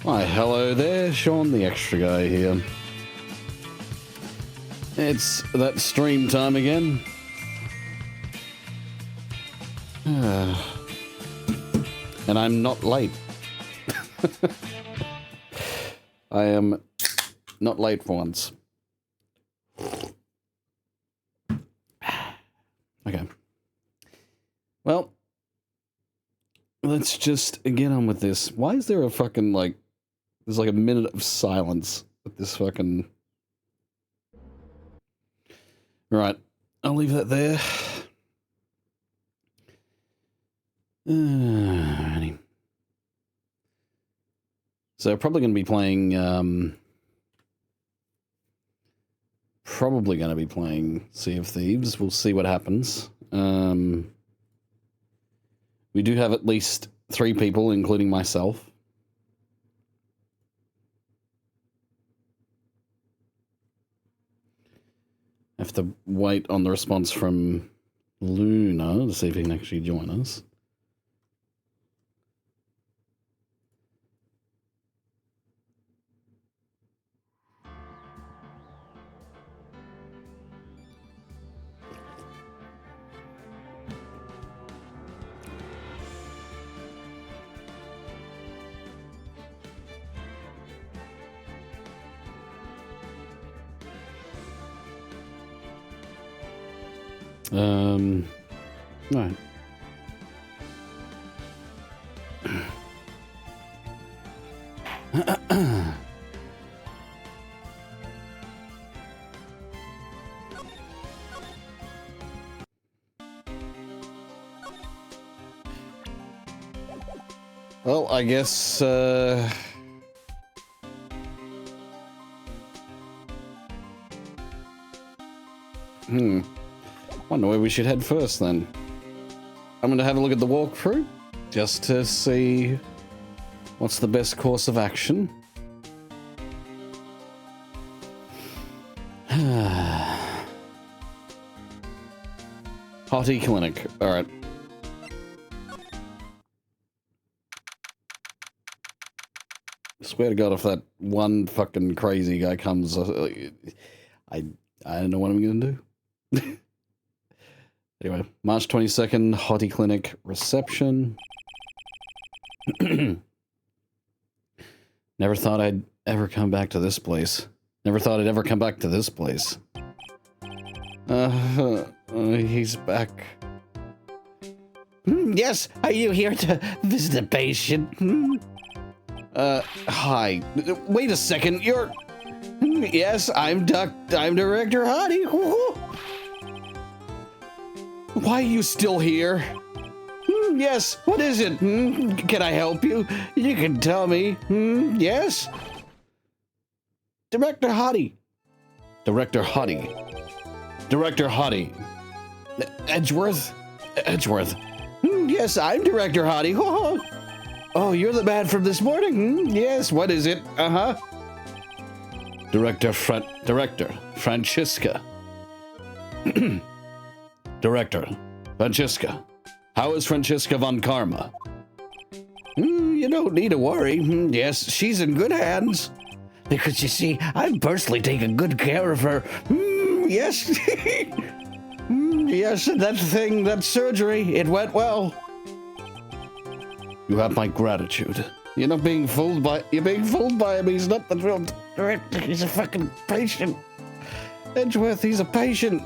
Hi, hello there, Sean, the extra guy here. It's that stream time again. And I'm not late. I am not late for once. Okay. Well, let's just get on with this. Why is there a fucking, like, there's like a minute of silence with this fucking... Right, I'll leave that there. Alrighty. So probably going to be playing, Sea of Thieves. We'll see what happens. We do have at least 3 people, including myself. I have to wait on the response from Luna to see if he can actually join us. Right. Well, I guess, wonder where we should head first, then. I'm going to have a look at the walkthrough, just to see what's the best course of action. Hottie Clinic. Alright. Swear to God, if that one fucking crazy guy comes, I don't know what I'm going to do. Anyway, March 22nd, Hottie Clinic reception. Never thought I'd ever come back to this place. Never thought I'd ever come back to this place. He's back. Yes, are you here to visit a patient? Hi. Wait a second, you're... Yes, I'm Director Hottie. Why are you still here? Yes, what is it? Can I help you? You can tell me. Yes? Director Hottie. Director Hottie. Director Hottie. Edgeworth? Edgeworth. Yes, I'm Director Hottie. Oh, you're the man from this morning? Yes, what is it? Uh-huh. Director Francisca. Director, Francisca. How is Francisca von Karma? You don't need to worry. Yes, she's in good hands. Because you see, I'm personally taking good care of her. Yes. Yes, and that surgery, it went well. You have my gratitude. You're not being fooled by... You're being fooled by him. He's not the real director. He's a fucking patient. Edgeworth, he's a patient.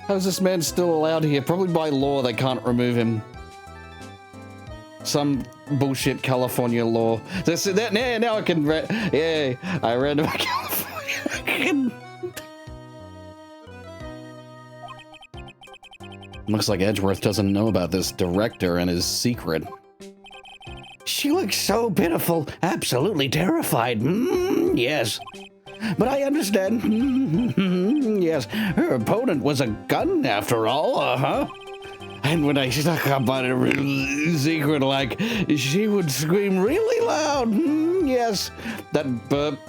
How's this man still allowed here? Probably by law they can't remove him. Some bullshit California law. Now I can... Yeah, I read about California. Looks like Edgeworth doesn't know about this director and his secret. She looks so pitiful, absolutely terrified. Yes. But I understand. Yes, her opponent was a gun after all, And when I stuck up on her secret, like, she would scream really loud. Yes, that burp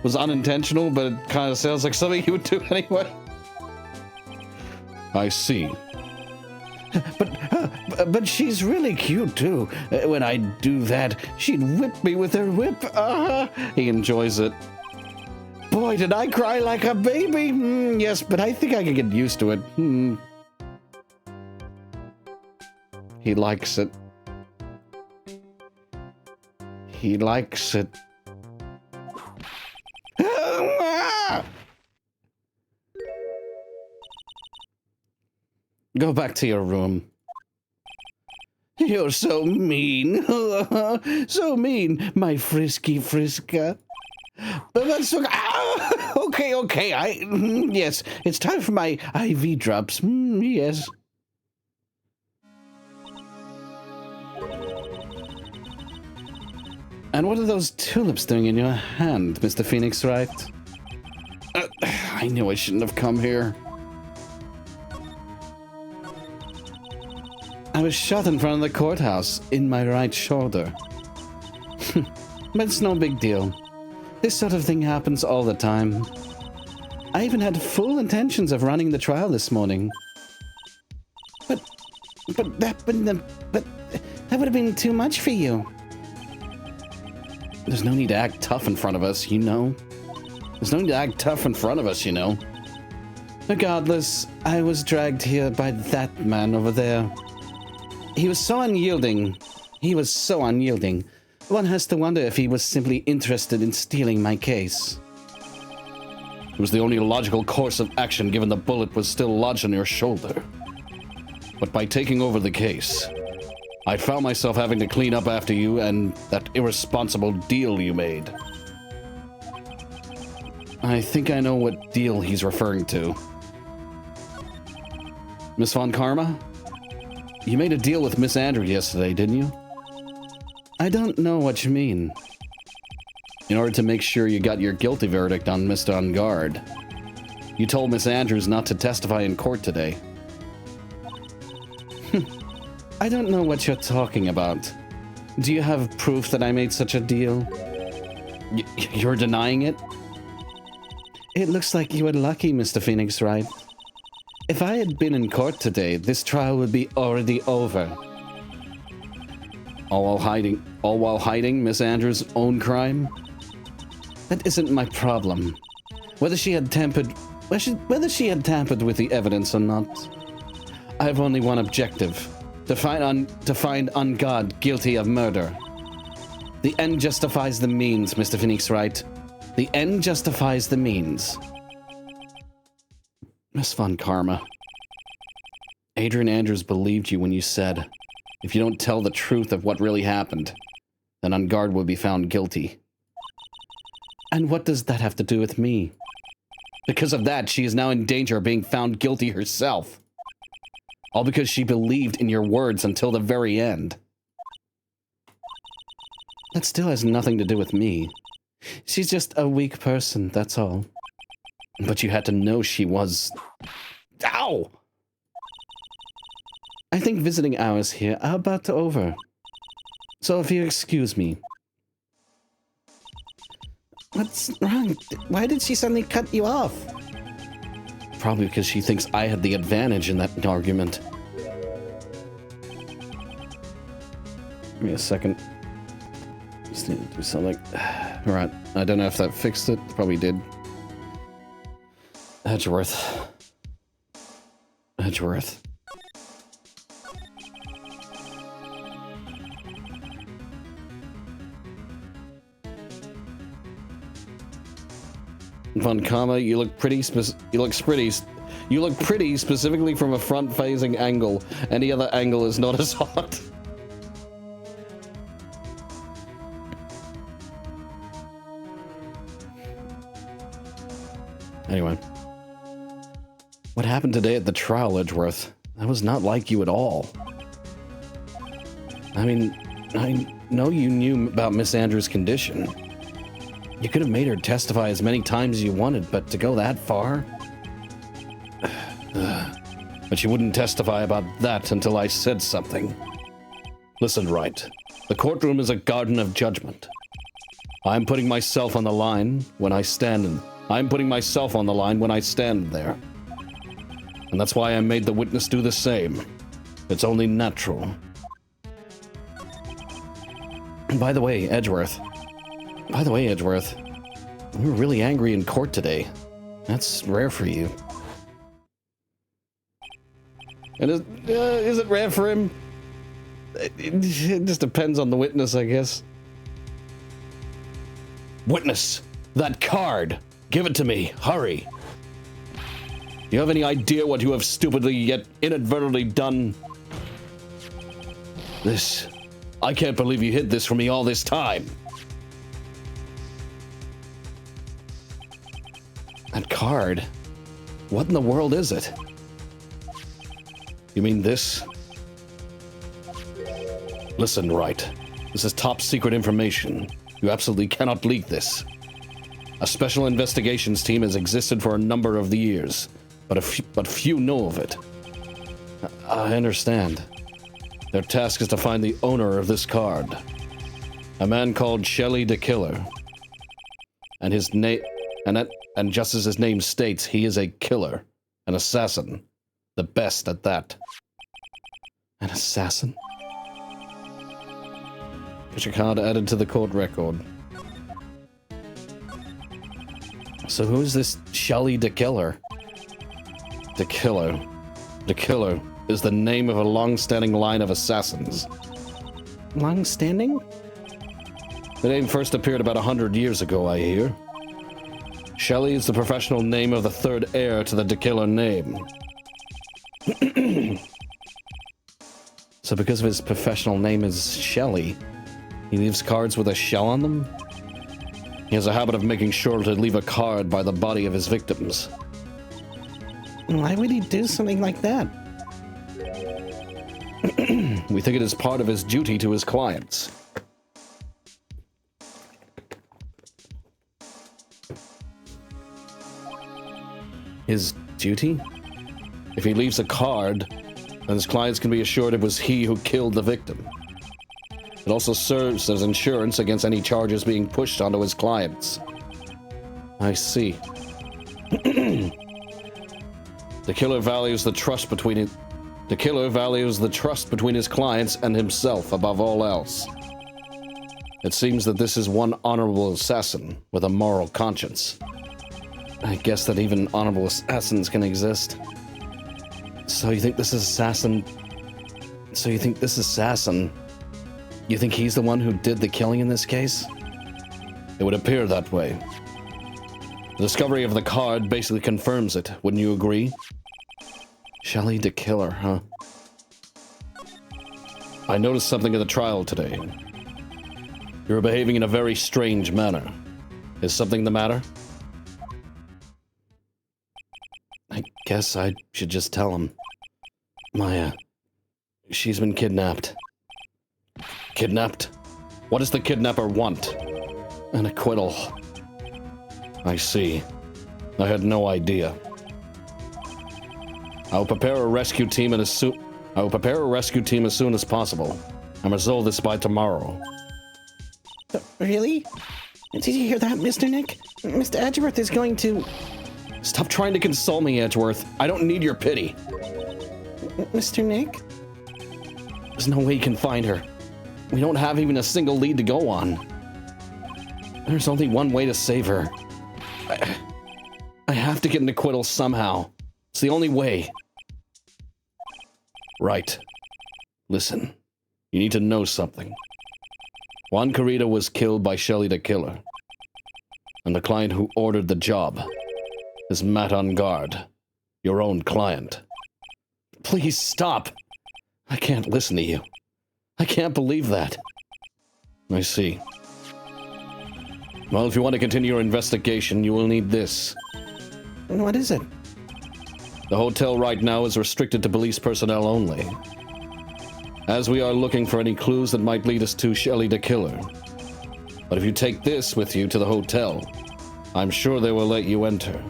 was unintentional, but it kind of sounds like something you would do anyway. I see. But But she's really cute, too. When I do that, she'd whip me with her whip. He enjoys it. Boy, did I cry like a baby. Yes, but I think I can get used to it. He likes it. He likes it. Go back to your room. You're so mean. So mean, my frisky Friska. Okay. Yes, it's time for my IV drops. Yes. And what are those tulips doing in your hand, Mr. Phoenix Wright? I knew I shouldn't have come here. I was shot in front of the courthouse in my right shoulder. But it's no big deal. This sort of thing happens all the time. I even had full intentions of running the trial this morning. But that would have been too much for you. There's no need to act tough in front of us, you know. There's no need to act tough in front of us, you know. Regardless, I was dragged here by that man over there. He was so unyielding. One has to wonder if he was simply interested in stealing my case. It was the only logical course of action given the bullet was still lodged on your shoulder. But by taking over the case, I found myself having to clean up after you and that irresponsible deal you made. I think I know what deal he's referring to. Miss Von Karma? You made a deal with Miss Andrew yesterday, didn't you? I don't know what you mean. In order to make sure you got your guilty verdict on Mr. Ungard, you told Miss Andrews not to testify in court today. I don't know what you're talking about. Do you have proof that I made such a deal? You're denying it? It looks like you were lucky, Mr. Phoenix Wright. If I had been in court today, this trial would be already over. All while hiding Miss Andrews' own crime? That isn't my problem. Whether she had tampered with the evidence or not. I have only one objective. To find Ungard guilty of murder. The end justifies the means, Mr. Phoenix Wright. The end justifies the means. Miss Von Karma. Adrian Andrews believed you when you said, if you don't tell the truth of what really happened, then Ungard will be found guilty. And what does that have to do with me? Because of that, she is now in danger of being found guilty herself. All because she believed in your words until the very end. That still has nothing to do with me. She's just a weak person, that's all. But you had to know she was... Ow! I think visiting hours here are about to over. So if you excuse me. What's wrong? Why did she suddenly cut you off? Probably because she thinks I had the advantage in that argument. Give me a second. Just need to do something. Alright, I don't know if that fixed it. Probably did. Edgeworth. Von Karma, you look pretty specifically from a front-facing angle. Any other angle is not as hot. Anyway. What happened today at the trial, Edgeworth? That was not like you at all. I mean, I know you knew about Miss Andrews' condition. You could have made her testify as many times as you wanted, but to go that far? But she wouldn't testify about that until I said something. Listen, Wright. The courtroom is a garden of judgment. I'm putting myself on the line when I stand there. And that's why I made the witness do the same. It's only natural. By the way, Edgeworth. You were really angry in court today. That's rare for you. And is it rare for him? It just depends on the witness, I guess. Witness! That card! Give it to me! Hurry! Do you have any idea what you have stupidly yet inadvertently done? This... I can't believe you hid this from me all this time! That card? What in the world is it? You mean this? Listen, Wright. This is top secret information. You absolutely cannot leak this. A special investigations team has existed for a number of years, but few know of it. I understand. Their task is to find the owner of this card. A man called Shelley the Killer. And his name... And just as his name states, he is a killer. An assassin. The best at that. An assassin? Get your card added to the court record. So who's this Shelley the Killer? The Killer. The Killer is the name of a long-standing line of assassins. Long-standing? The name first appeared about 100 years ago, I hear. Shelley is the professional name of the third heir to the Killer name. So because of his professional name is Shelley, he leaves cards with a shell on them? He has a habit of making sure to leave a card by the body of his victims. Why would he do something like that? We think it is part of his duty to his clients. His duty? If he leaves a card, then his clients can be assured it was he who killed the victim. It also serves as insurance against any charges being pushed onto his clients. I see. The killer values the trust between it. The killer values the trust between his clients and himself above all else. It seems that this is one honorable assassin with a moral conscience. I guess that even honorable assassins can exist. So you think this assassin... You think he's the one who did the killing in this case? It would appear that way. The discovery of the card basically confirms it, wouldn't you agree? Shelley the Killer, huh? I noticed something at the trial today. You were behaving in a very strange manner. Is something the matter? I guess I should just tell him. Maya, she's been kidnapped. Kidnapped? What does the kidnapper want? An acquittal. I see. I had no idea. I'll prepare a rescue team as soon as possible, and resolve this by tomorrow. Really? Did you hear that, Mr. Nick? Mr. Edgeworth is going to... Stop trying to console me, Edgeworth. I don't need your pity. Mr. Nick? There's no way you can find her. We don't have even a single lead to go on. There's only one way to save her. I have to get an acquittal somehow. It's the only way. Right. Listen. You need to know something. Juan Carrita was killed by Shelley the Killer. And the client who ordered the job is Matt on guard. Your own client. Please stop. I can't listen to you. I can't believe that. I see. Well, if you want to continue your investigation, you will need this. What is it? The hotel right now is restricted to police personnel only, as we are looking for any clues that might lead us to Shelley the Killer. But if you take this with you to the hotel, I'm sure they will let you enter.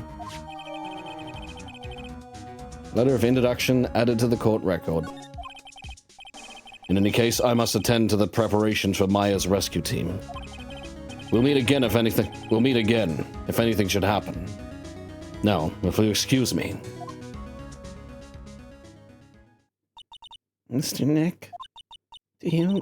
Letter of introduction added to the court record. In any case, I must attend to the preparations for Maya's rescue team. We'll meet again if anything should happen. Now, if you'll excuse me. Mr. Nick, do you...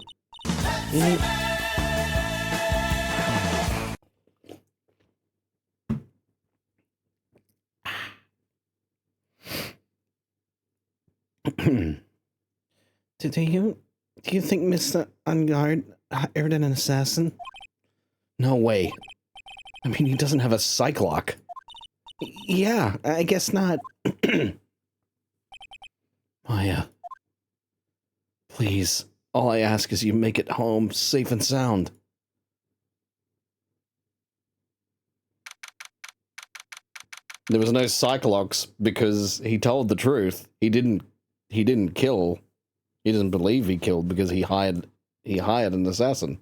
Do you think Mr. Ungard hired an assassin? No way. I mean, he doesn't have a psych lock. Yeah, I guess not. Maya. Please, all I ask is you make it home safe and sound. There was no psych locks because he told the truth. He didn't kill. He doesn't believe he killed because he hired an assassin.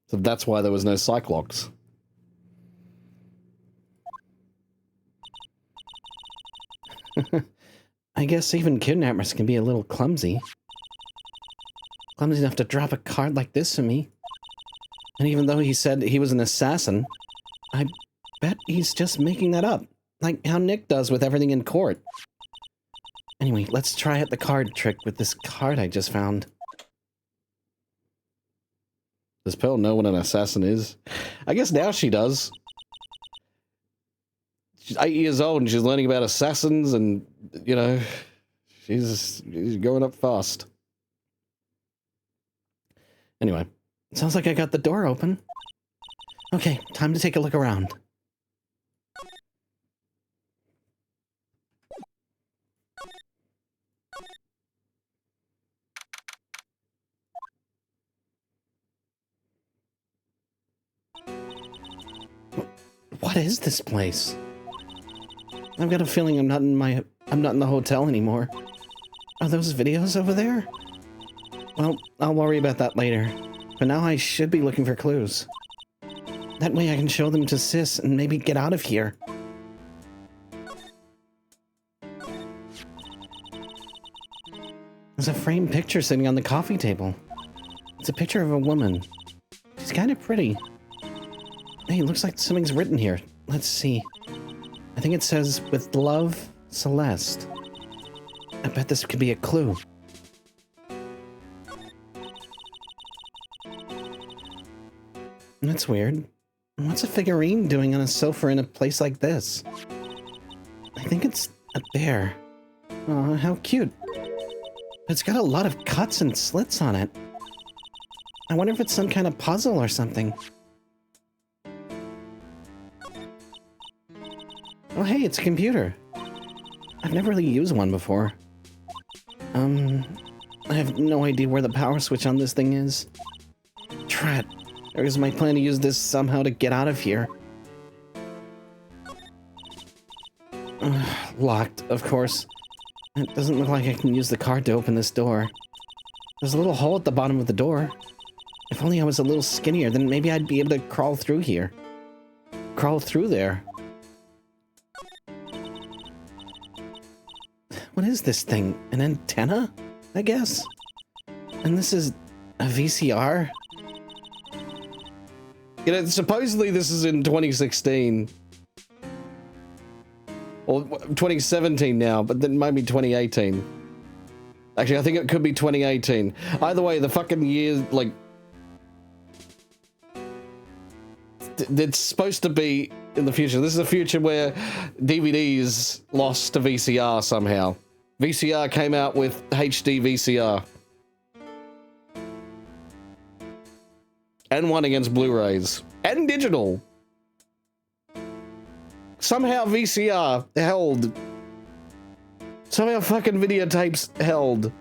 So that's why there was no psych locks. I guess even kidnappers can be a little clumsy. Clumsy enough to drop a card like this to me. And even though he said he was an assassin, I bet he's just making that up. Like how Nick does with everything in court. Anyway, let's try out the card trick with this card I just found. Does Pearl know what an assassin is? I guess now she does. She's 8 years old and she's learning about assassins and, you know, she's going up fast. Anyway, sounds like I got the door open. Okay, time to take a look around. What is this place? I've got a feeling I'm not in the hotel anymore. Are those videos over there? Well, I'll worry about that later. But now I should be looking for clues. That way I can show them to Sis and maybe get out of here. There's a framed picture sitting on the coffee table. It's a picture of a woman. She's kind of pretty. Hey, looks like something's written here. Let's see. I think it says, "With love, Celeste." I bet this could be a clue. That's weird. What's a figurine doing on a sofa in a place like this? I think it's a bear. Oh, how cute. It's got a lot of cuts and slits on it. I wonder if it's some kind of puzzle or something. Oh, hey, it's a computer. I've never really used one before. I have no idea where the power switch on this thing is. Drat. Or is my plan to use this somehow to get out of here? Locked, of course. It doesn't look like I can use the card to open this door. There's a little hole at the bottom of the door. If only I was a little skinnier, then maybe I'd be able to crawl through here. Crawl through there. What is this thing? An antenna? I guess? And this is a VCR? You know, supposedly this is in 2016. Or 2017 now, but then maybe 2018. Actually, I think it could be 2018. Either way, the fucking year, like... It's supposed to be in the future. This is a future where DVDs lost to VCR somehow. VCR came out with HD VCR. And won against Blu-rays. And digital. Somehow VCR held. Somehow fucking videotapes held.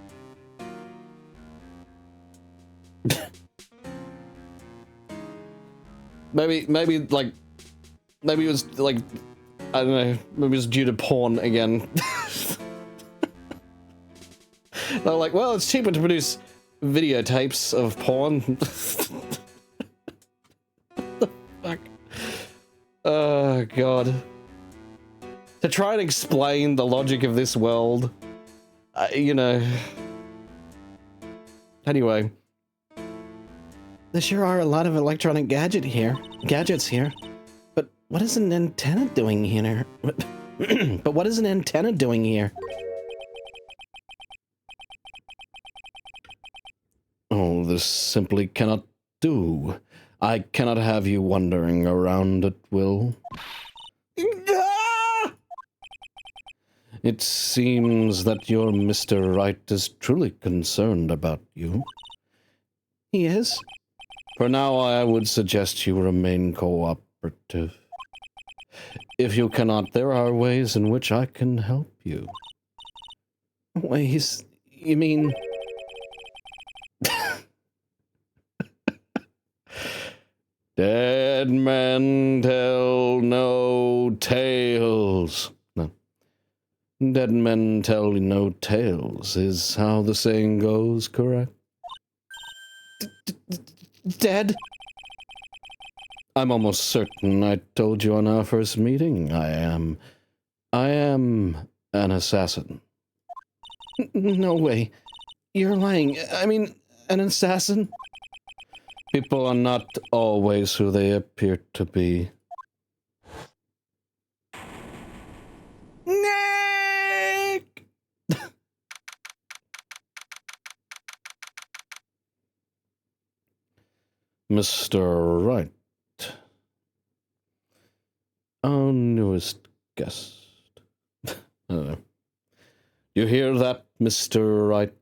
maybe it was like, I don't know, maybe it was due to porn again. They're like, well, it's cheaper to produce videotapes of porn. What the fuck? Oh, God. To try and explain the logic of this world, you know. Anyway. There sure are a lot of electronic gadgets here. But what is an antenna doing here? But what is an antenna doing here? Oh, this simply cannot do. I cannot have you wandering around at will. It seems that your Mr. Wright is truly concerned about you. He is? For now, I would suggest you remain cooperative. If you cannot, there are ways in which I can help you. Ways? You mean... Dead men tell no tales. No. Dead men tell no tales is how the saying goes, correct? Dead? I'm almost certain I told you on our first meeting. I am an assassin. No way. You're lying. I mean, an assassin? People are not always who they appear to be. Nick! Mr. Wright. Our newest guest. You hear that, Mr. Wright?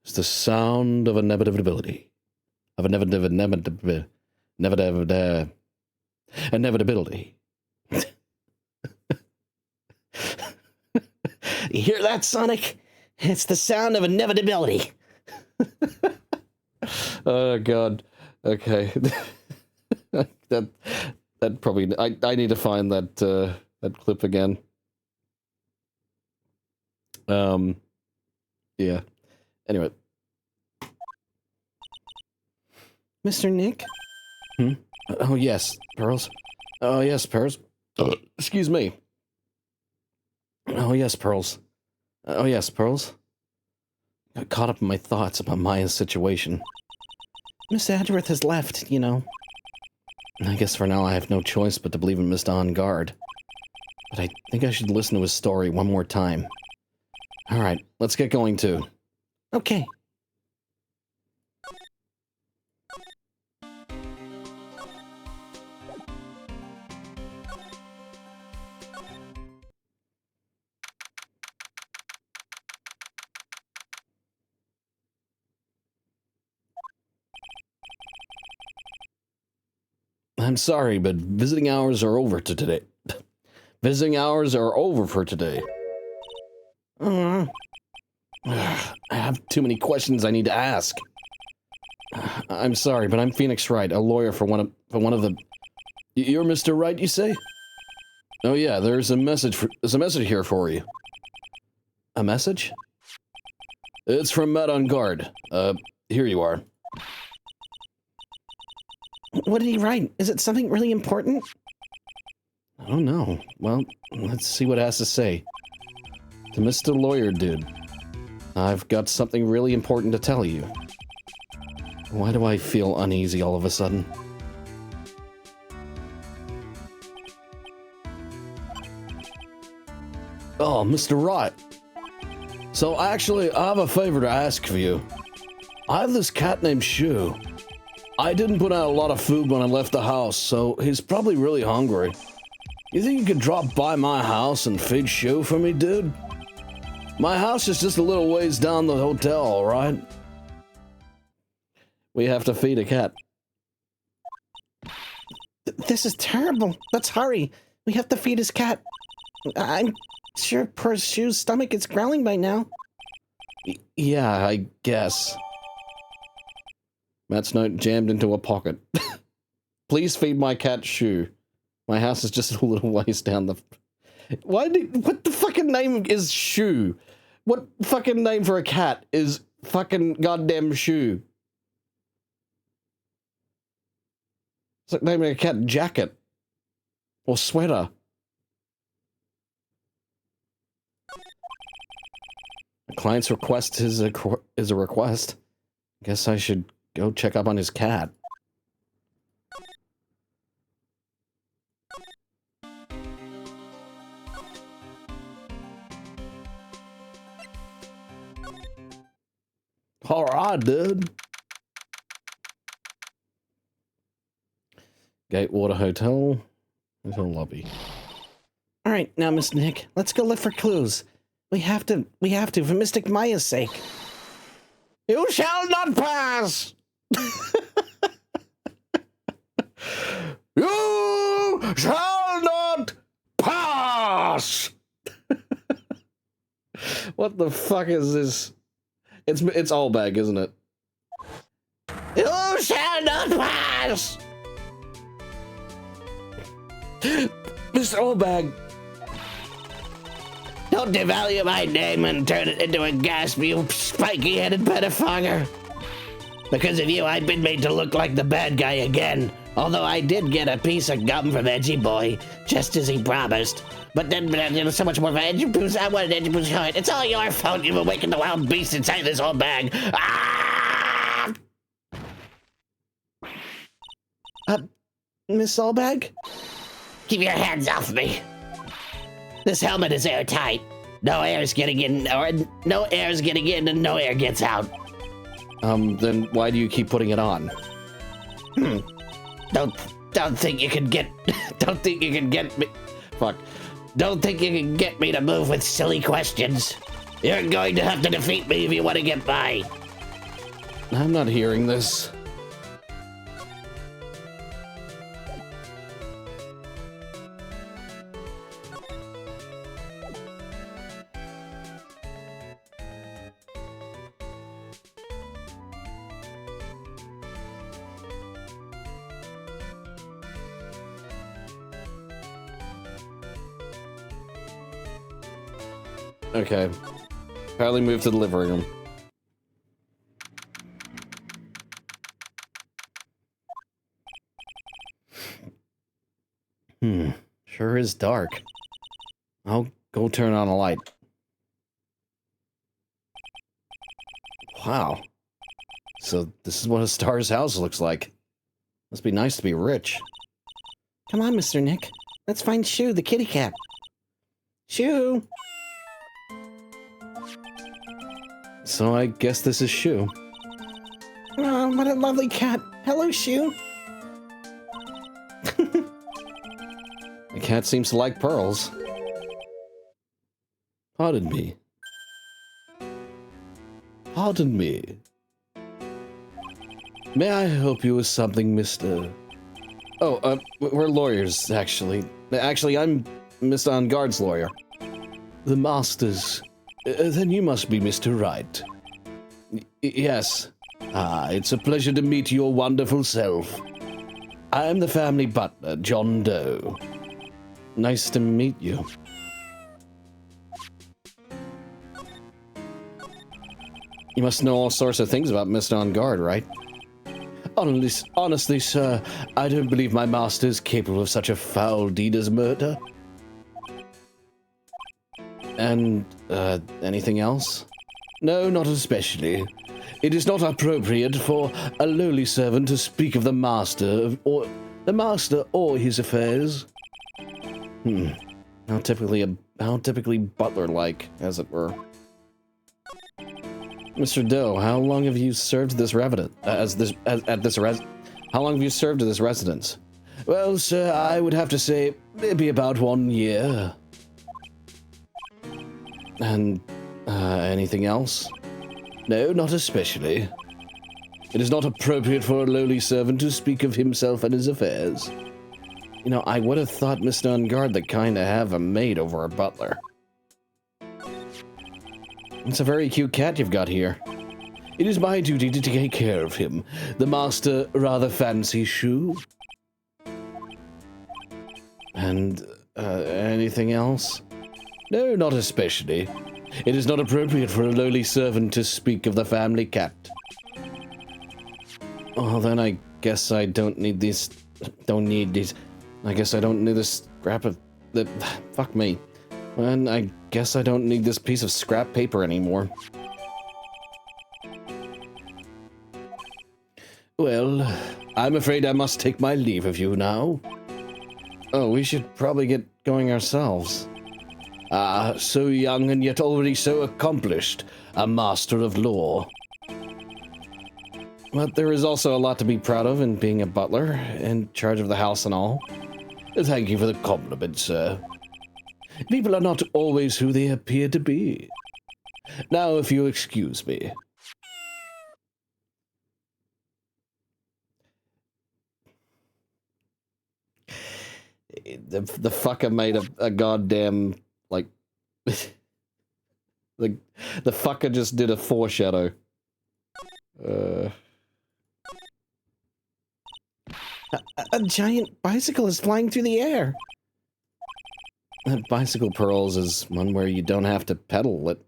It's the sound of inevitability. Of inevitability. You hear that, Sonic? It's the sound of inevitability. Oh, God. Okay. that probably... I need to find that, that clip again. Yeah. Anyway. Mr. Nick? Hmm? Oh, yes, Pearls. Oh, yes, Pearls. Excuse me. Oh, yes, Pearls. Oh, yes, Pearls. Got caught up in my thoughts about Maya's situation. Miss Adworth has left, you know. I guess for now I have no choice but to believe in Mr. On Guard. But I think I should listen to his story one more time. Alright, let's get going too. Okay. I'm sorry, but visiting hours are over to today. Visiting hours are over for today. I have too many questions I need to ask. I'm sorry, but I'm Phoenix Wright, a lawyer for one of the... You're Mr. Wright, you say? Oh yeah, there's a message here for you. A message? It's from Matt on Guard. Here you are. What did he write? Is it something really important? I don't know. Well, let's see what it has to say. To Mr. Lawyer Dude, I've got something really important to tell you. Why do I feel uneasy all of a sudden? Oh, Mr. Wright. So actually, I have a favor to ask of you. I have this cat named Shu. I didn't put out a lot of food when I left the house, so he's probably really hungry. You think you could drop by my house and feed Shu for me, dude? My house is just a little ways down the hotel, alright? We have to feed a cat. This is terrible. Let's hurry. We have to feed his cat. I'm sure poor Shu's stomach is growling by now. Yeah, I guess. Matt's note jammed into a pocket. Please feed my cat Shu. My house is just a little ways down the... what the fucking name is Shu? What fucking name for a cat is fucking goddamn Shu? It's like naming a cat Jacket. Or Sweater. A client's request is a request. Guess I should go check up on his cat. Alright, dude. Gatewater Hotel. Hotel lobby. All right, now, Mr. Nick, let's go look for clues. We have to, for Mystic Maya's sake. You shall not pass! You shall not pass! What the fuck is this? It's all bag, isn't it? You shall not pass! Mr. Oldbag. Don't devalue my name and turn it into a gasp, you spiky-headed pettifogger. Because of you, I've been made to look like the bad guy again. Although I did get a piece of gum from Edgy Boy, just as he promised. But then there was so much more of an Edgy Boo's. I wanted Edgy Boo's heart. It's all your fault. You've awakened the wild beast inside this whole bag. Ah! Miss Allbag? Keep your hands off me. This helmet is airtight. No air's getting in, and no air gets out. Then why do you keep putting it on? Don't think you can get me. Fuck. Don't think you can get me to move with silly questions. You're going to have to defeat me if you want to get by. I'm not hearing this. Okay. Apparently moved to the living room. Sure is dark. I'll go turn on a light. Wow. So this is what a star's house looks like. Must be nice to be rich. Come on, Mr. Nick. Let's find Shoo, the kitty cat. Shoo! So I guess this is Shoo. Oh, what a lovely cat. Hello, Shoo. The cat seems to like pearls. Pardon me. Pardon me. May I help you with something, Mr. Oh, we're lawyers, actually. Actually, I'm Mr. On Guard's lawyer. The Master's. Then you must be Mr. Wright. Yes. Ah, it's a pleasure to meet your wonderful self. I am the family butler, John Doe. Nice to meet you. You must know all sorts of things about Mr. On Guard, right? Honestly, sir, I don't believe my master is capable of such a foul deed as murder. And, anything else? No, not especially. It is not appropriate for a lowly servant to speak of the master or his affairs. How typically butler-like, as it were. Mr. Doe, how long have you served this resident how long have you served at this residence? Well, sir, I would have to say maybe about 1 year. And anything else? No, not especially. It is not appropriate for a lowly servant to speak of himself and his affairs. You know, I would have thought Mr. On Guard that kind of have a maid over a butler. It's a very cute cat you've got here. It is my duty to take care of him. The master rather fancies Shoo. And, anything else? No, not especially. It is not appropriate for a lowly servant to speak of the family cat. Oh, then I guess I don't need these... I guess I don't need this scrap of... Fuck me. And I guess I don't need this piece of scrap paper anymore. Well, I'm afraid I must take my leave of you now. Oh, we should probably get going ourselves. Ah, so young and yet already so accomplished, a master of law. But there is also a lot to be proud of in being a butler, in charge of the house and all. Thank you for the compliment, sir. People are not always who they appear to be. Now, if you excuse me. The fucker made a goddamn, like... the fucker just did a foreshadow. A giant bicycle is flying through the air. That bicycle pearls is one where you don't have to pedal it.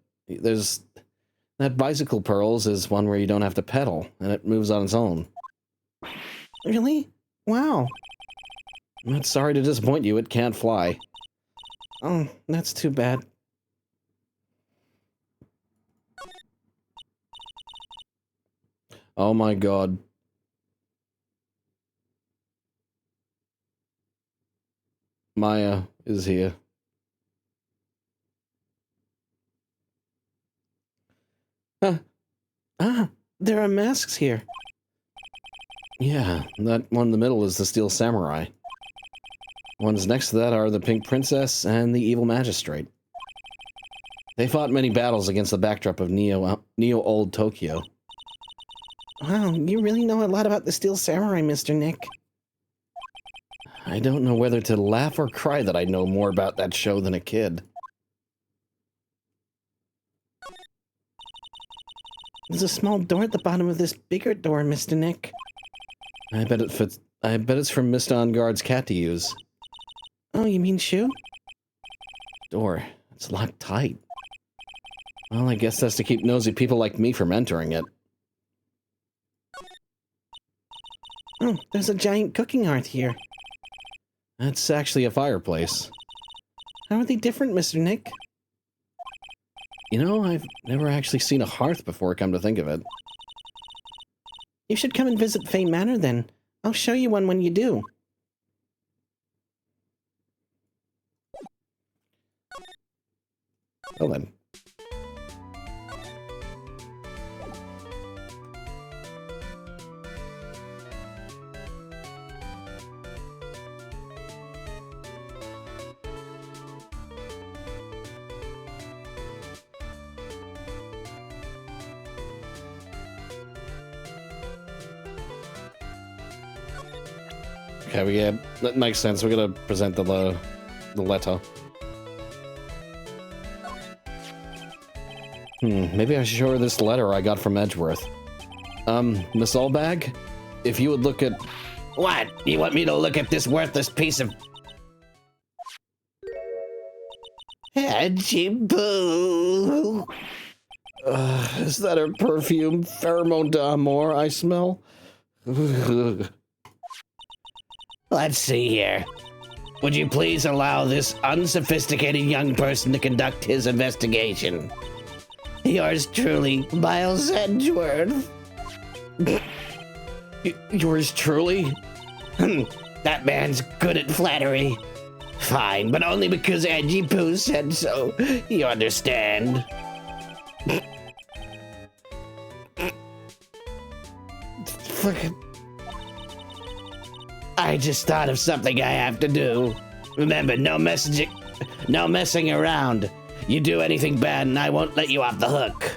That bicycle pearls is one where you don't have to pedal, and it moves on its own. Really? Wow. I'm not sorry to disappoint you, it can't fly. Oh, that's too bad. Oh my god. Maya is here. Huh. Ah, there are masks here. Yeah, that one in the middle is the Steel Samurai. Ones next to that are the Pink Princess and the Evil Magistrate. They fought many battles against the backdrop of Neo Old Tokyo. Wow, you really know a lot about the Steel Samurai, Mr. Nick. I don't know whether to laugh or cry that I know more about that show than a kid. There's a small door at the bottom of this bigger door, Mr. Nick. I bet it's for Miss Onguard's cat to use. Oh, you mean Shu? Door. It's locked tight. Well, I guess that's to keep nosy people like me from entering it. Oh, there's a giant cooking hearth here. That's actually a fireplace. How are they different, Mr. Nick? You know, I've never actually seen a hearth before, come to think of it. You should come and visit Fay Manor, then. I'll show you one when you do. Well then. Okay, that makes sense. We're gonna present the letter. Maybe I should show her this letter I got from Edgeworth. Miss Allbag, if you would look at... What? You want me to look at this worthless piece of... Edgy boo! Is that her perfume, Pheromone d'Amour, I smell? Let's see here. Would you please allow this unsophisticated young person to conduct his investigation? Yours truly, Miles Edgeworth. Yours truly? That man's good at flattery. Fine, but only because Edgy Poo said so. You understand? Fucking... I just thought of something I have to do. Remember, no messaging, no messing around. You do anything bad and I won't let you off the hook.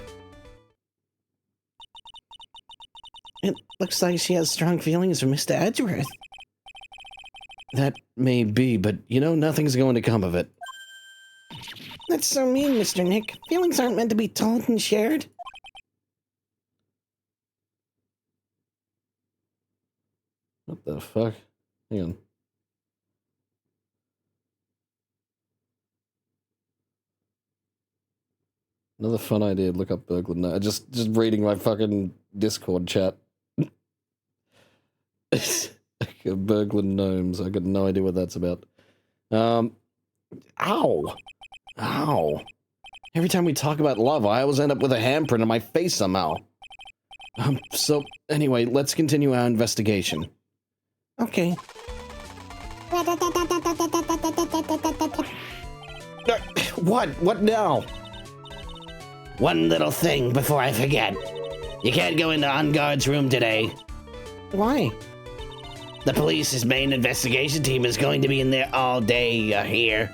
It looks like she has strong feelings for Mr. Edgeworth. That may be, but you know, nothing's going to come of it. That's so mean, Mr. Nick. Feelings aren't meant to be told and shared. What the fuck? Hang on. Another fun idea, look up burglar gnomes. Just reading my fucking Discord chat. Burglar gnomes. I got no idea what that's about. Ow. Ow. Every time we talk about love, I always end up with a handprint on my face somehow. So, anyway, let's continue our investigation. Okay. What? What now? One little thing before I forget. You can't go into On Guard's room today. Why? The police's main investigation team is going to be in there all day, here.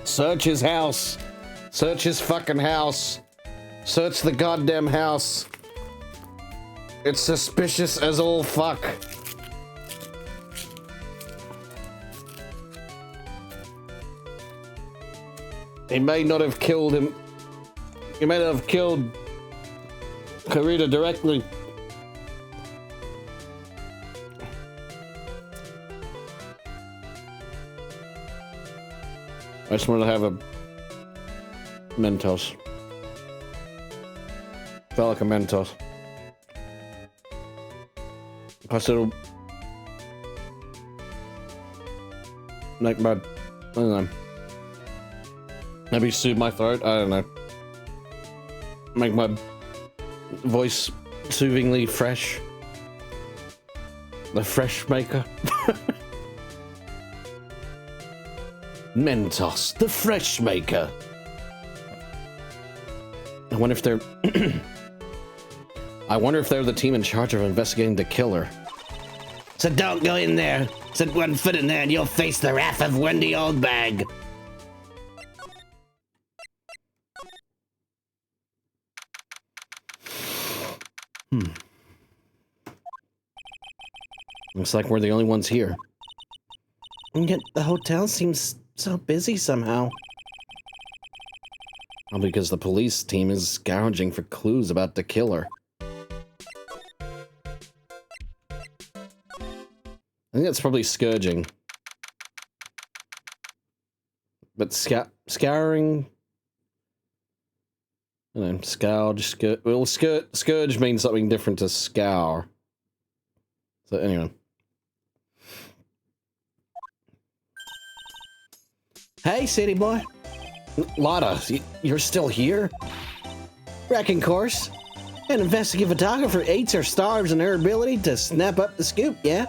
Search his house. Search his fucking house. Search the goddamn house. It's suspicious as all fuck. He may not have killed him. He may not have killed Karita directly. I just wanted to have a Mentos. Felt like a Mentos. Plus it'll make my, I don't know. Maybe soothe my throat, I don't know. Make my voice soothingly fresh. The fresh maker. Mentos, the fresh maker. I wonder if they're I wonder if they're the team in charge of investigating the killer. So don't go in there. Set one foot in there and you'll face the wrath of Wendy Oldbag. Looks like we're the only ones here. And yet the hotel seems so busy somehow. Probably because the police team is scrounging for clues about the killer. I think that's probably scourging. But scouring... I don't know, scourge, well, scourge means something different to scour. So anyway. Hey, city boy. Lotta, you're still here? Wrecking course. An investigative photographer eats her stars in her ability to snap up the scoop, yeah?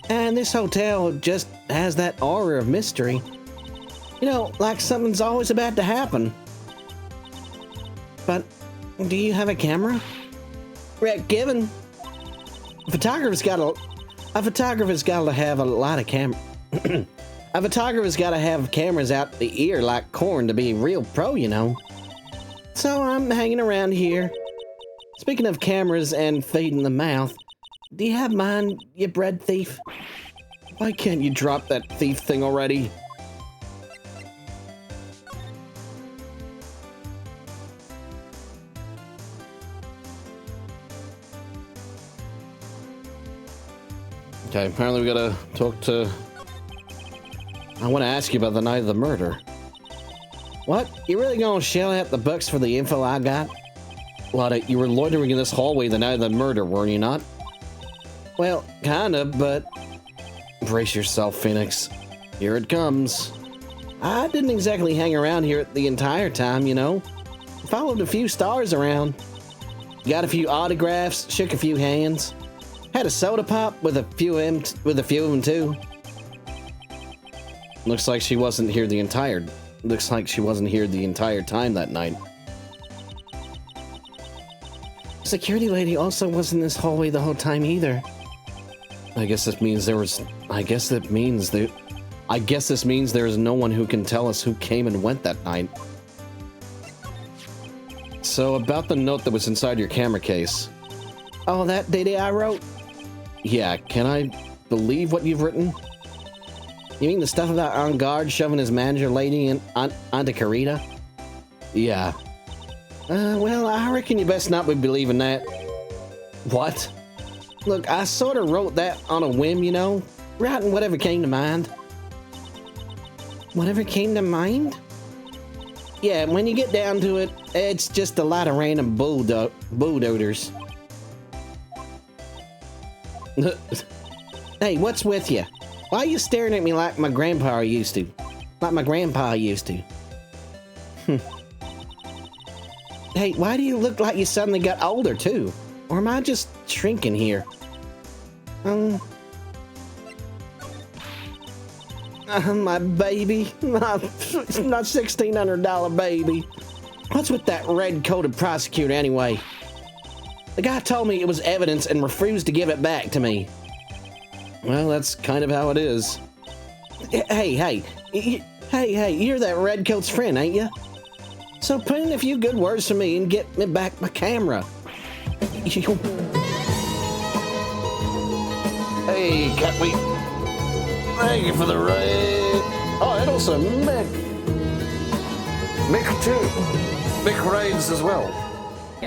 And this hotel just has that aura of mystery. You know, like something's always about to happen. But, do you have a camera? Rick, given. A photographer's got to have a lot of a photographer's got to have cameras out the ear like corn to be a real pro, you know. So I'm hanging around here. Speaking of cameras and feeding the mouth, do you have mine, you bread thief? Why can't you drop that thief thing already? Okay, apparently we gotta talk to... I want to ask you about the night of the murder. What? You really gonna shell out the bucks for the info I got? Lotta, you were loitering in this hallway the night of the murder, were you not? Well, kinda, but... Brace yourself, Phoenix. Here it comes. I didn't exactly hang around here the entire time, you know. Followed a few stars around. Got a few autographs, shook a few hands. Had a soda pop with a few of them too. Looks like she wasn't here the entire time that night. Security lady also wasn't in this hallway the whole time either. I guess this means there is no one who can tell us who came and went that night. So about the note that was inside your camera case. Oh, that day I wrote? Yeah, can I believe what you've written? You mean the stuff about On Guard shoving his manager lady onto Karita? Yeah. Well, I reckon you best not be believing that. What? Look, I sort of wrote that on a whim, you know? Writing whatever came to mind. Whatever came to mind? Yeah, when you get down to it, it's just a lot of random bulldozers. Hey, what's with you? Why are you staring at me like my grandpa used to? Like my grandpa used to? Hey, why do you look like you suddenly got older, too? Or am I just shrinking here? My baby. My $1,600 baby. What's with that red-coated prosecutor anyway? The guy told me it was evidence and refused to give it back to me. Well, that's kind of how it is. Hey, you're that redcoat's friend, ain't you? So put in a few good words for me and get me back my camera. Hey, Catweet. Thank you for the raid. Oh, and also Mick. Mick too. Mick raids as well.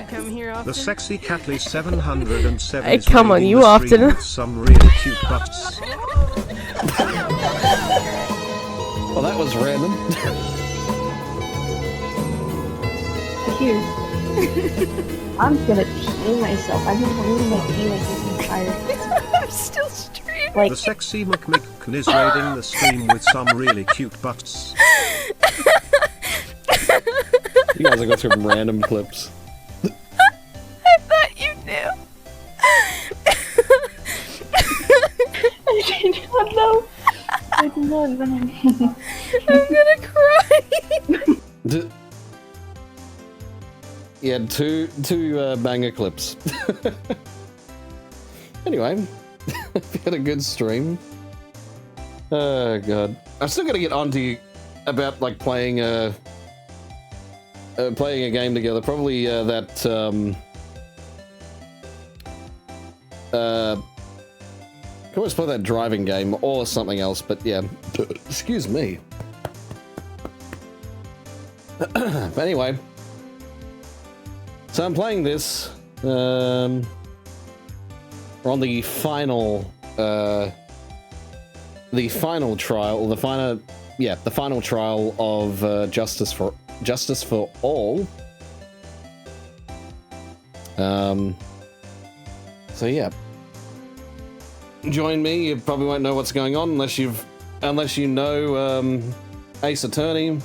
Come here often? The sexy Catley 707 Hey, is come on, raiding you the often. stream with some really cute butts. Well, that was random. Here. I'm gonna pee myself. I've been holding my pee like this entire I'm still streaming. like The sexy McMicken is raiding the stream with some really cute butts. You guys are going through random clips. I thought you knew. I did not know. I did not know. I'm gonna cry. Yeah, two banger clips. Anyway, we had a good stream. Oh god, I'm still gonna get onto you about like playing a game together. Probably that can always play that driving game or something else. But yeah, excuse me. But anyway. So I'm playing this, we're on the final trial, the final trial of Justice for All. So yeah, join me. You probably won't know what's going on unless you know Ace Attorney.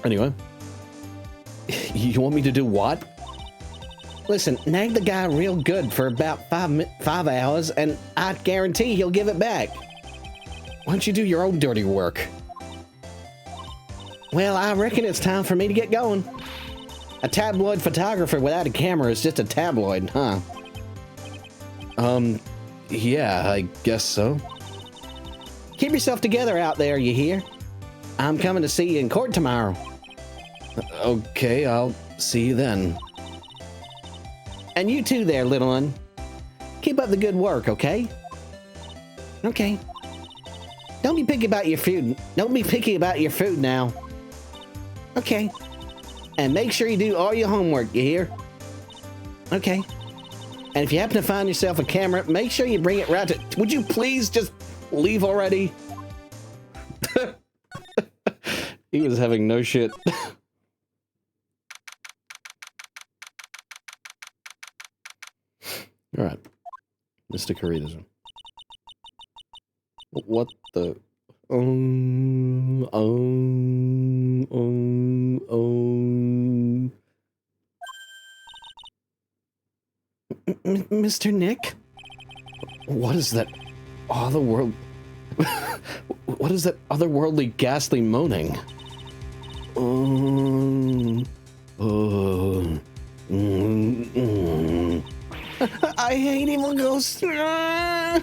Anyway, you want me to do what? Listen, nag the guy real good for about 5 hours, and I guarantee he'll give it back. Why don't you do your own dirty work? Well, I reckon it's time for me to get going. A tabloid photographer without a camera is just a tabloid, huh? Yeah, I guess so. Keep yourself together out there, you hear? I'm coming to see you in court tomorrow. Okay, I'll see you then. And you too there, little one. Keep up the good work, okay? Okay. Don't be picky about your food. Don't be picky about your food now. Okay. And make sure you do all your homework, you hear? Okay. And if you happen to find yourself a camera, make sure you bring it right to... Would you please just leave already? He was having no shit. All right, Mr. Caritas. What the? Mr. Nick? What is that otherworld? What is that otherworldly ghastly moaning? I hate evil ghosts. I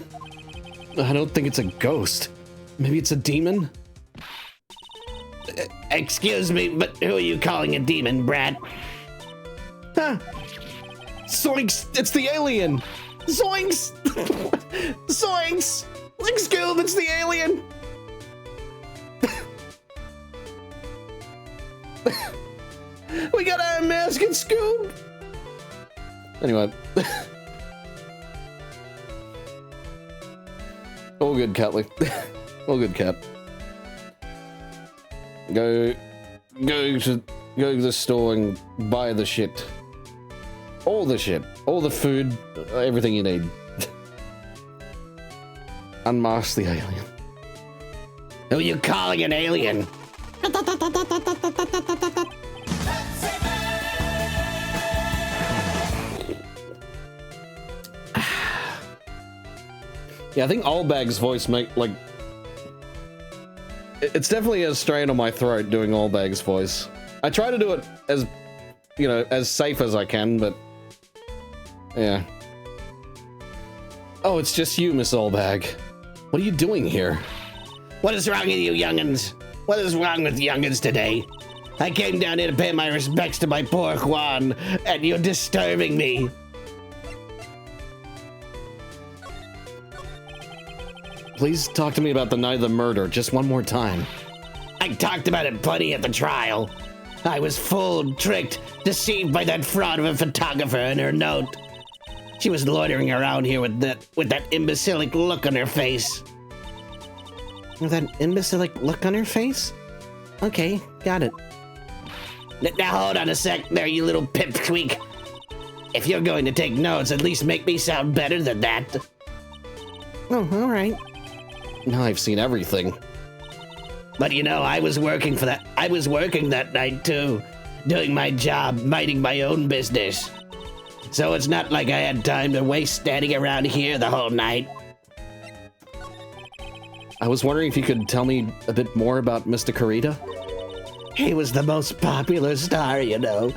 don't think it's a ghost. Maybe it's a demon? Excuse me, but who are you calling a demon, Brad? Huh. Zoinks! It's the alien! Zoinks! Zoinks! Like Scoob, it's the alien! We gotta unmask it, Scoob! Anyway. All good, Catley. All good, Cat. Go to the store and buy the shit. All the shit. All the food. Everything you need. Unmask the alien. Who are you calling an alien? Yeah, I think Allbag's voice it's definitely a strain on my throat doing Allbag's voice. I try to do it as, you know, as safe as I can, but yeah. Oh, it's just you, Miss Allbag. What are you doing here? What is wrong with you young'uns? What is wrong with young'uns today? I came down here to pay my respects to my poor Juan, and you're disturbing me. Please talk to me about the night of the murder just one more time. I talked about it plenty at the trial. I was fooled, tricked, deceived by that fraud of a photographer and her note. She was loitering around here with that imbecilic look on her face. With that imbecilic look on her face? Okay, got it. Now hold on a sec there, you little pipsqueak. If you're going to take notes, at least make me sound better than that. Oh, all right. Now I've seen everything. But you know, I was working that night too, doing my job, minding my own business. So it's not like I had time to waste standing around here the whole night. I was wondering if you could tell me a bit more about Mr. Kurita? He was the most popular star, you know,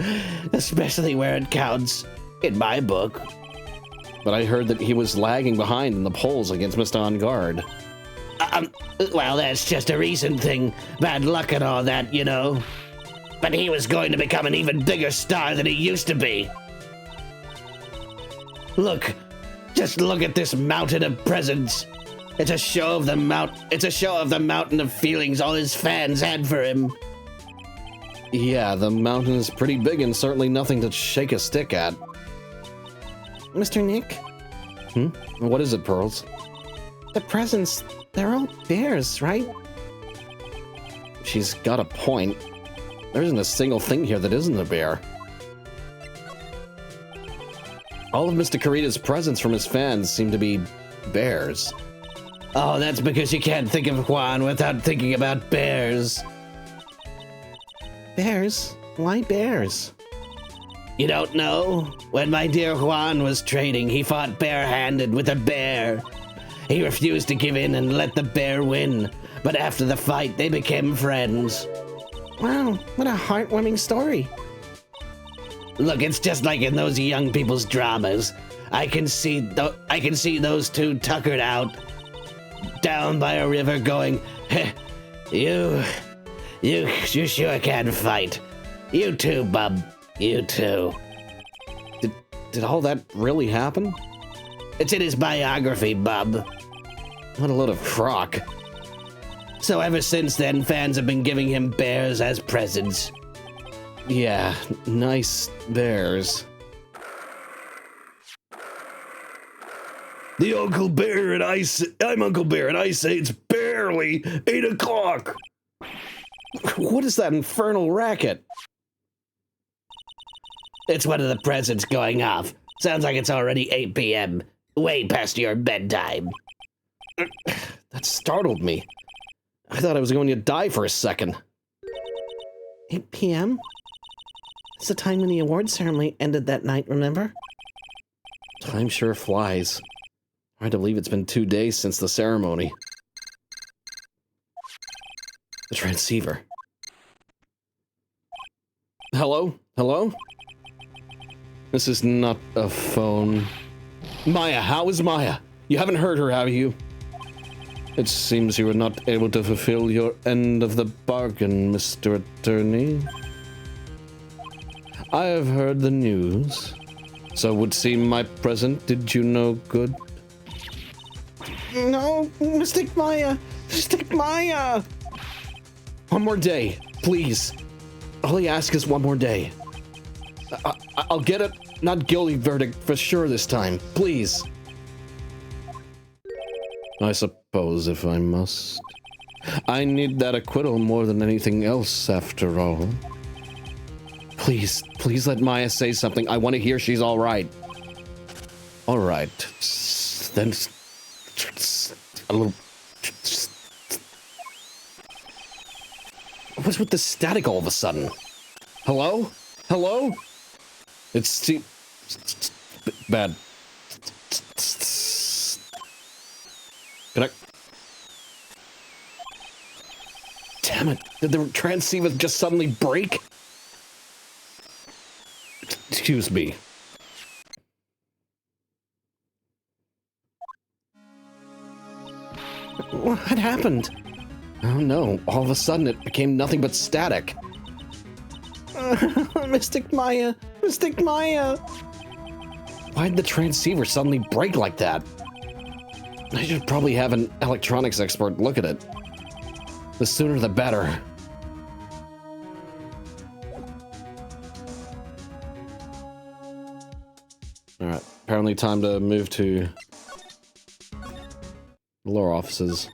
especially where it counts, in my book. But I heard that he was lagging behind in the polls against Mr. On Guard. Well, that's just a recent thing. Bad luck and all that, you know. But he was going to become an even bigger star than he used to be. Look, just look at this mountain of presents. It's a show of the mountain of feelings all his fans had for him. Yeah, the mountain is pretty big and certainly nothing to shake a stick at. Mr. Nick? What is it, Pearls? The presents, they're all bears, right? She's got a point. There isn't a single thing here that isn't a bear. All of Mr. Kurita's presents from his fans seem to be bears. Oh, that's because you can't think of Juan without thinking about bears. Bears? Why bears? You don't know? When my dear Juan was training, he fought barehanded with a bear. He refused to give in and let the bear win, but after the fight, they became friends. Wow, what a heartwarming story. Look, it's just like in those young people's dramas. I can see those two tuckered out, down by a river going, you sure can fight. You too, bub. You too. Did all that really happen? It's in his biography, bub. What a load of crock. So ever since then, fans have been giving him bears as presents. Yeah, nice bears. I'm Uncle Bear, and I say it's barely 8 o'clock. What is that infernal racket? It's one of the presents going off. Sounds like it's already 8 p.m. Way past your bedtime. That startled me. I thought I was going to die for a second. 8 p.m.? It's the time when the award ceremony ended that night, remember? Time sure flies. Hard to believe it's been 2 days since the ceremony. The transceiver. Hello? Hello? This is not a phone. Maya, how is Maya? You haven't heard her, have you? It seems you were not able to fulfill your end of the bargain, Mr. Attorney. I have heard the news. So would seem my present did you no good. No, Mystic Maya! Mystic Maya! One more day, please. All I ask is one more day. I'll get a not guilty verdict for sure this time, please. I suppose if I must. I need that acquittal more than anything else, after all. Please, please let Maya say something. I want to hear she's all right. All right. Then a little. What's with the static all of a sudden? Hello? Hello? It's bad. Can I? Damn it! Did the transceiver just suddenly break? Excuse me. What had happened? Oh no, all of a sudden it became nothing but static. Mystic Maya! Mystic Maya! Why'd the transceiver suddenly break like that? I should probably have an electronics expert look at it. The sooner the better. Alright, apparently time to move to the lower offices.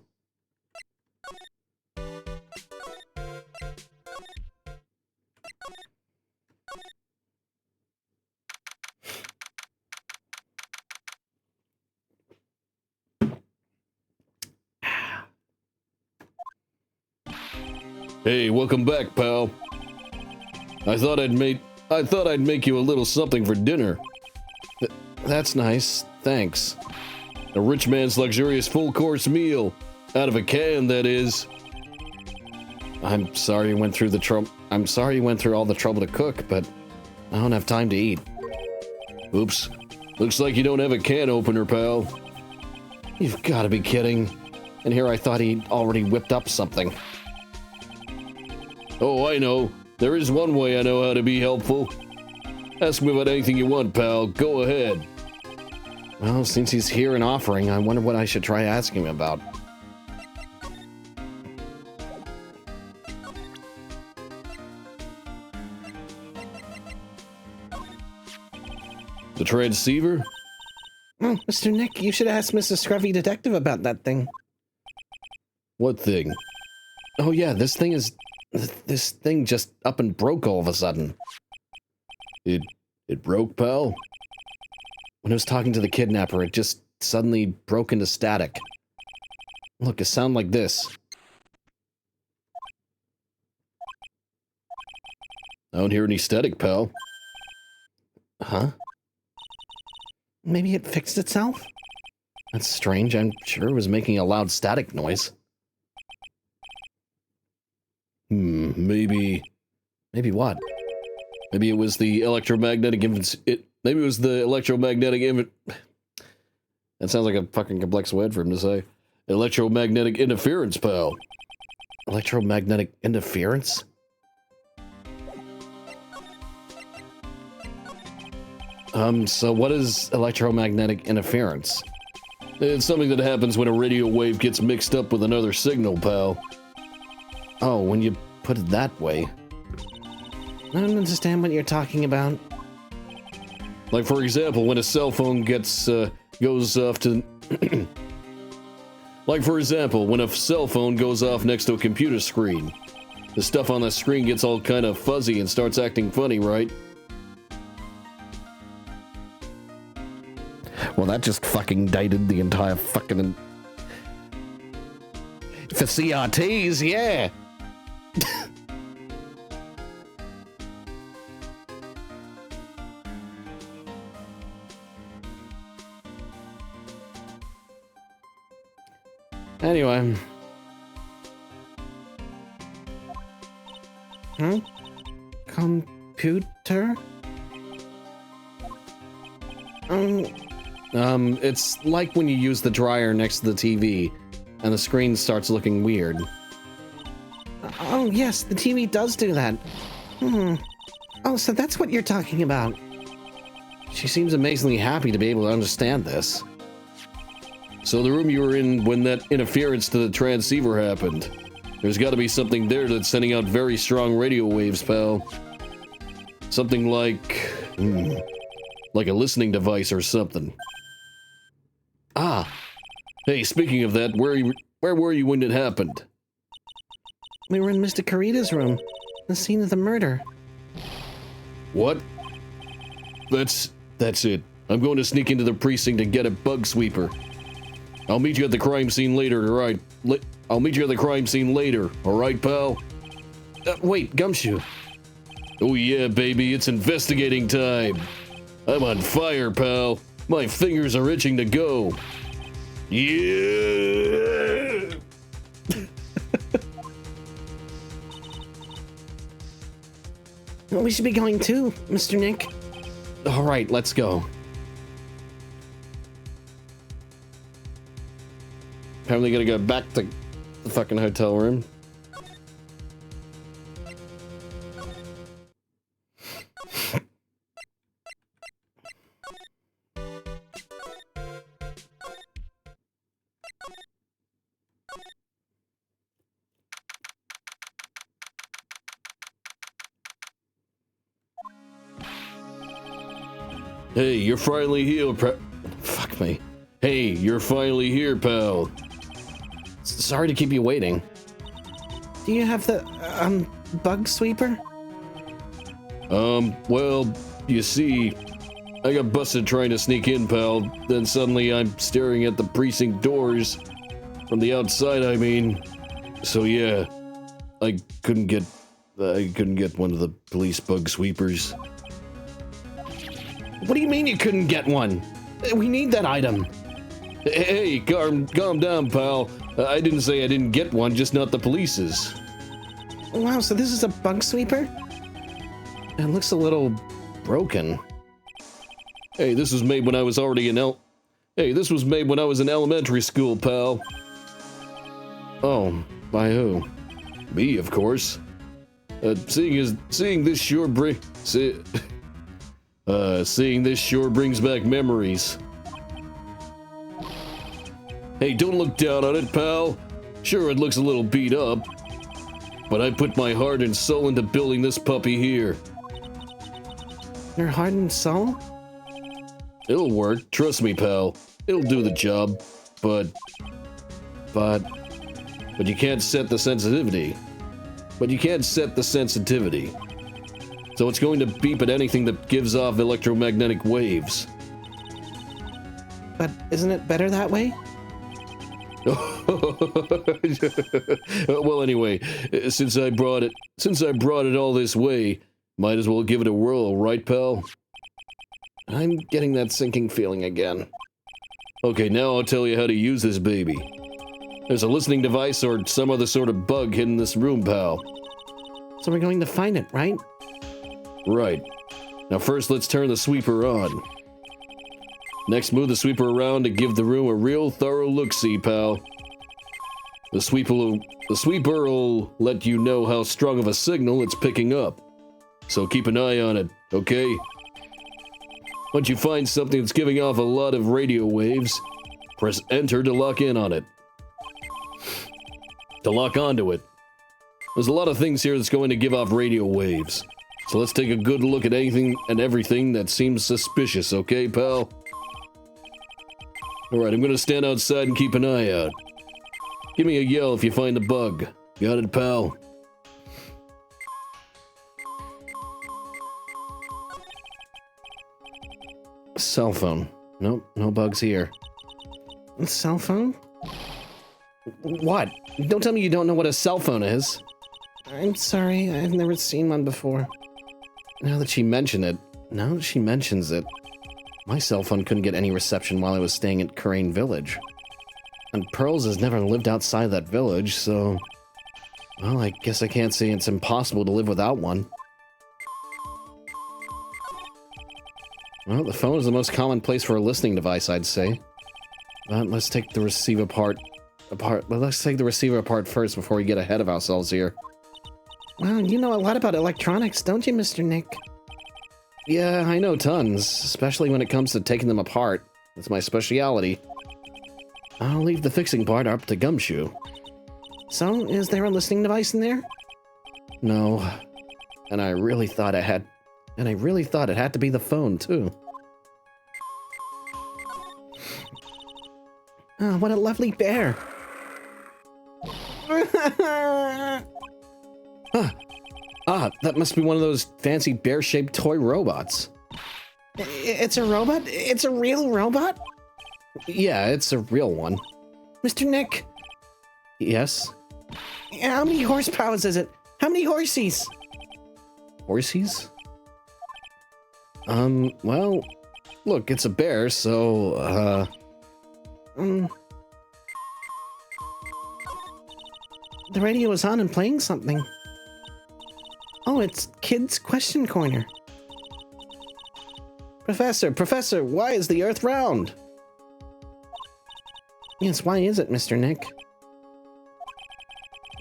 Hey, welcome back, pal. I thought I'd make you a little something for dinner. That's nice, thanks. A rich man's luxurious full-course meal. Out of a can, that is. I'm sorry you went through all the trouble to cook, but I don't have time to eat. Oops. Looks like you don't have a can opener, pal. You've got to be kidding. And here I thought he'd already whipped up something. Oh, I know. There is one way I know how to be helpful. Ask me about anything you want, pal. Go ahead. Well, since he's here and offering, I wonder what I should try asking him about. The transceiver? Oh, Mr. Nick, you should ask Mrs. Scruffy Detective about that thing. What thing? Oh yeah, this thing just up and broke all of a sudden. It broke, pal? When I was talking to the kidnapper, it just suddenly broke into static. Look, it sounded like this. I don't hear any static, pal. Huh? Maybe it fixed itself? That's strange. I'm sure it was making a loud static noise. Maybe what? Maybe it was the electromagnetic maybe it was the electromagnetic That sounds like a fucking complex word for him to say. Electromagnetic interference, pal. Electromagnetic interference? So what is electromagnetic interference? It's something that happens when a radio wave gets mixed up with another signal, pal. Oh, when you put it that way. I don't understand what you're talking about. Like, for example, when a cell phone goes off to... Like, for example, when a cell phone goes off next to a computer screen. The stuff on the screen gets all kind of fuzzy and starts acting funny, right? Well, that just fucking dated the entire fucking... For CRTs, yeah! Anyway. Computer? It's like when you use the dryer next to the TV, and the screen starts looking weird. Oh, yes, the TV does do that. Oh, so that's what you're talking about. She seems amazingly happy to be able to understand this. So the room you were in when that interference to the transceiver happened. There's got to be something there that's sending out very strong radio waves, pal. Something like... like a listening device or something. Ah. Hey, speaking of that, where were you when it happened? We were in Mr. Karita's room. The scene of the murder. What? That's it. I'm going to sneak into the precinct and get a bug sweeper. I'll meet you at the crime scene later, alright? I'll meet you at the crime scene later, alright, pal? Wait, Gumshoe. Oh yeah, baby, it's investigating time. I'm on fire, pal. My fingers are itching to go. Yeah! Well, we should be going too, Mr. Nick. All right, let's go. Apparently gonna go back to the fucking hotel room. Hey, you're finally here, fuck me. Hey, you're finally here, pal. Sorry to keep you waiting. Do you have the, bug sweeper? Well, you see, I got busted trying to sneak in, pal. Then suddenly I'm staring at the precinct doors. From the outside, I mean. So yeah, I couldn't get one of the police bug sweepers. What do you mean you couldn't get one? We need that item. Hey, calm down, pal. I didn't say I didn't get one, just not the police's. Wow, so this is a bug sweeper? It looks a little broken. Hey, this was made when I was already in this was made when I was in elementary school, pal. Oh, by who? Me, of course. Seeing this sure brings back memories. Hey, don't look down on it, pal. Sure, it looks a little beat up, but I put my heart and soul into building this puppy here. Your heart and soul? It'll work, trust me, pal. It'll do the job, but you can't set the sensitivity. So it's going to beep at anything that gives off electromagnetic waves. But isn't it better that way? Well, anyway, since I brought it all this way, might as well give it a whirl, right, pal? I'm getting that sinking feeling again. Okay, now I'll tell you how to use this baby. There's a listening device or some other sort of bug hidden in this room, pal. So we're going to find it, right? Right. Now first, let's turn the sweeper on. Next, move the sweeper around to give the room a real thorough look-see, pal. The sweeper will let you know how strong of a signal it's picking up. So keep an eye on it, okay? Once you find something that's giving off a lot of radio waves, press enter to lock in on it. To lock onto it. There's a lot of things here that's going to give off radio waves. So let's take a good look at anything and everything that seems suspicious, okay, pal? Alright, I'm gonna stand outside and keep an eye out. Give me a yell if you find the bug. Got it, pal? Cell phone. Nope, no bugs here. Cell phone? What? Don't tell me you don't know what a cell phone is. I'm sorry, I've never seen one before. Now that she mentions it, my cell phone couldn't get any reception while I was staying at Crane Village. And Pearls has never lived outside that village, so... Well, I guess I can't say it's impossible to live without one. Well, the phone is the most common place for a listening device, I'd say. But let's take the receiver apart. Let's take the receiver apart first before we get ahead of ourselves here. Well, you know a lot about electronics, don't you, Mr. Nick? Yeah, I know tons, especially when it comes to taking them apart. It's my specialty. I'll leave the fixing part up to Gumshoe. So, is there a listening device in there? No. And I really thought it had to be the phone, too. Oh, what a lovely bear. That must be one of those fancy bear-shaped toy robots. It's a robot? It's a real robot? Yeah, it's a real one. Mr. Nick? Yes? How many horsepower is it? How many horsies? Horsies? Well, look, it's a bear, so, The radio is on and playing something. Oh, it's Kids Question Corner. Professor, why is the Earth round? Yes, why is it, Mr. Nick?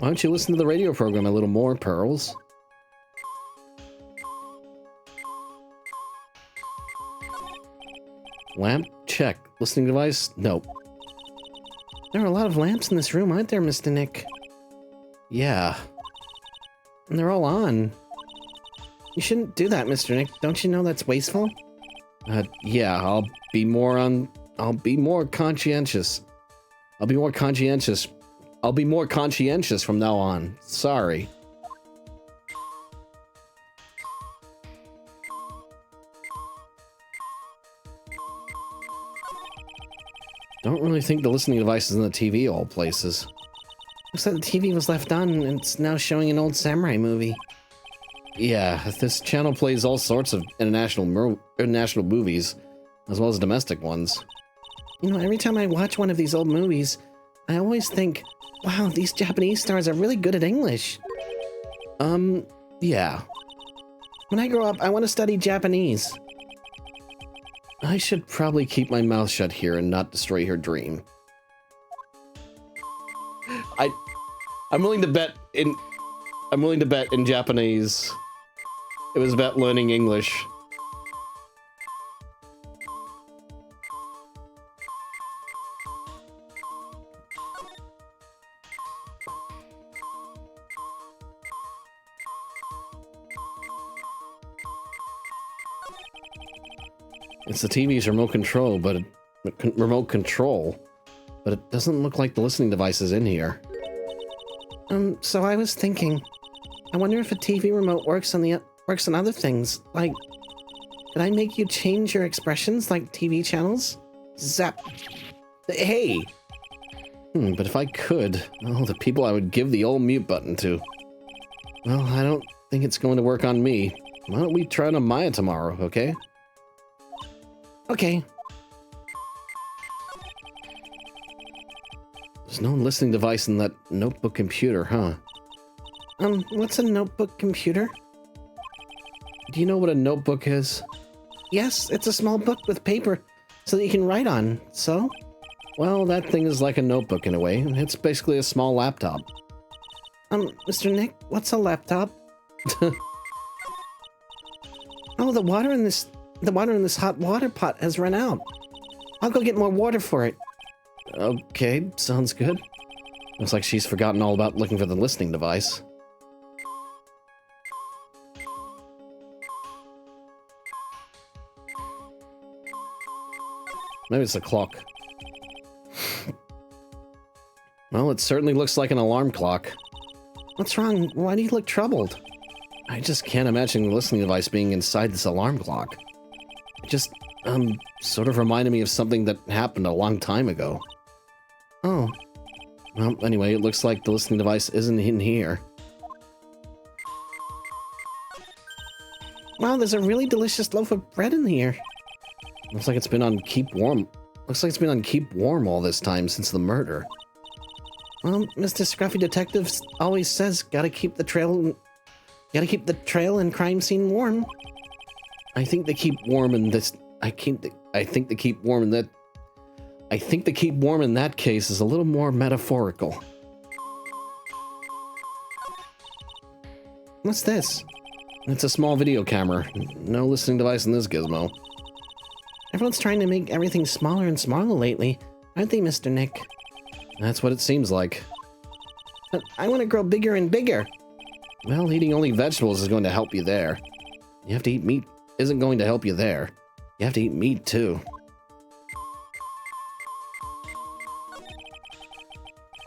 Why don't you listen to the radio program a little more, Pearls? Lamp? Check. Listening device? Nope. There are a lot of lamps in this room, aren't there, Mr. Nick? Yeah. And they're all on. You shouldn't do that, Mr. Nick. Don't you know that's wasteful? Yeah, I'll be more conscientious. I'll be more conscientious from now on. Sorry. Don't really think the listening device is in the TV all places. Looks like the TV was left on and it's now showing an old samurai movie. Yeah, this channel plays all sorts of international movies, as well as domestic ones. You know, every time I watch one of these old movies, I always think, wow, these Japanese stars are really good at English. Yeah. When I grow up, I want to study Japanese. I should probably keep my mouth shut here and not destroy her dream. I'm willing to bet in Japanese. It was about learning English. It's the TV's remote control, but it doesn't look like the listening device is in here. So I was thinking, I wonder if a TV remote works on other things. Like, could I make you change your expressions like TV channels? Zap. Hey! But if I could, oh, the people I would give the old mute button to. Well, I don't think it's going to work on me. Why don't we try it on Maya tomorrow, okay? Okay. There's no listening device in that notebook computer, huh? What's a notebook computer? Do you know what a notebook is? Yes, it's a small book with paper so that you can write on. So? Well, that thing is like a notebook in a way. It's basically a small laptop. Mr. Nick, what's a laptop? Oh, the water in this hot water pot has run out. I'll go get more water for it. Okay, sounds good. Looks like she's forgotten all about looking for the listening device. Maybe it's a clock. Well, it certainly looks like an alarm clock. What's wrong? Why do you look troubled? I just can't imagine the listening device being inside this alarm clock. It just, sort of reminded me of something that happened a long time ago. Oh. Well, anyway, it looks like the listening device isn't in here. Wow, there's a really delicious loaf of bread in here. Looks like it's been on keep warm. Looks like it's been on keep warm all this time since the murder. Well, Mr. Scruffy Detective always says, gotta keep the trail and crime scene warm. I think the keep warm in that case is a little more metaphorical. What's this? It's a small video camera. No listening device in this gizmo. Everyone's trying to make everything smaller and smaller lately, aren't they, Mr. Nick? That's what it seems like. But I want to grow bigger and bigger. Well, eating only vegetables is going to help you there. You have to eat meat isn't going to help you there. You have to eat meat too.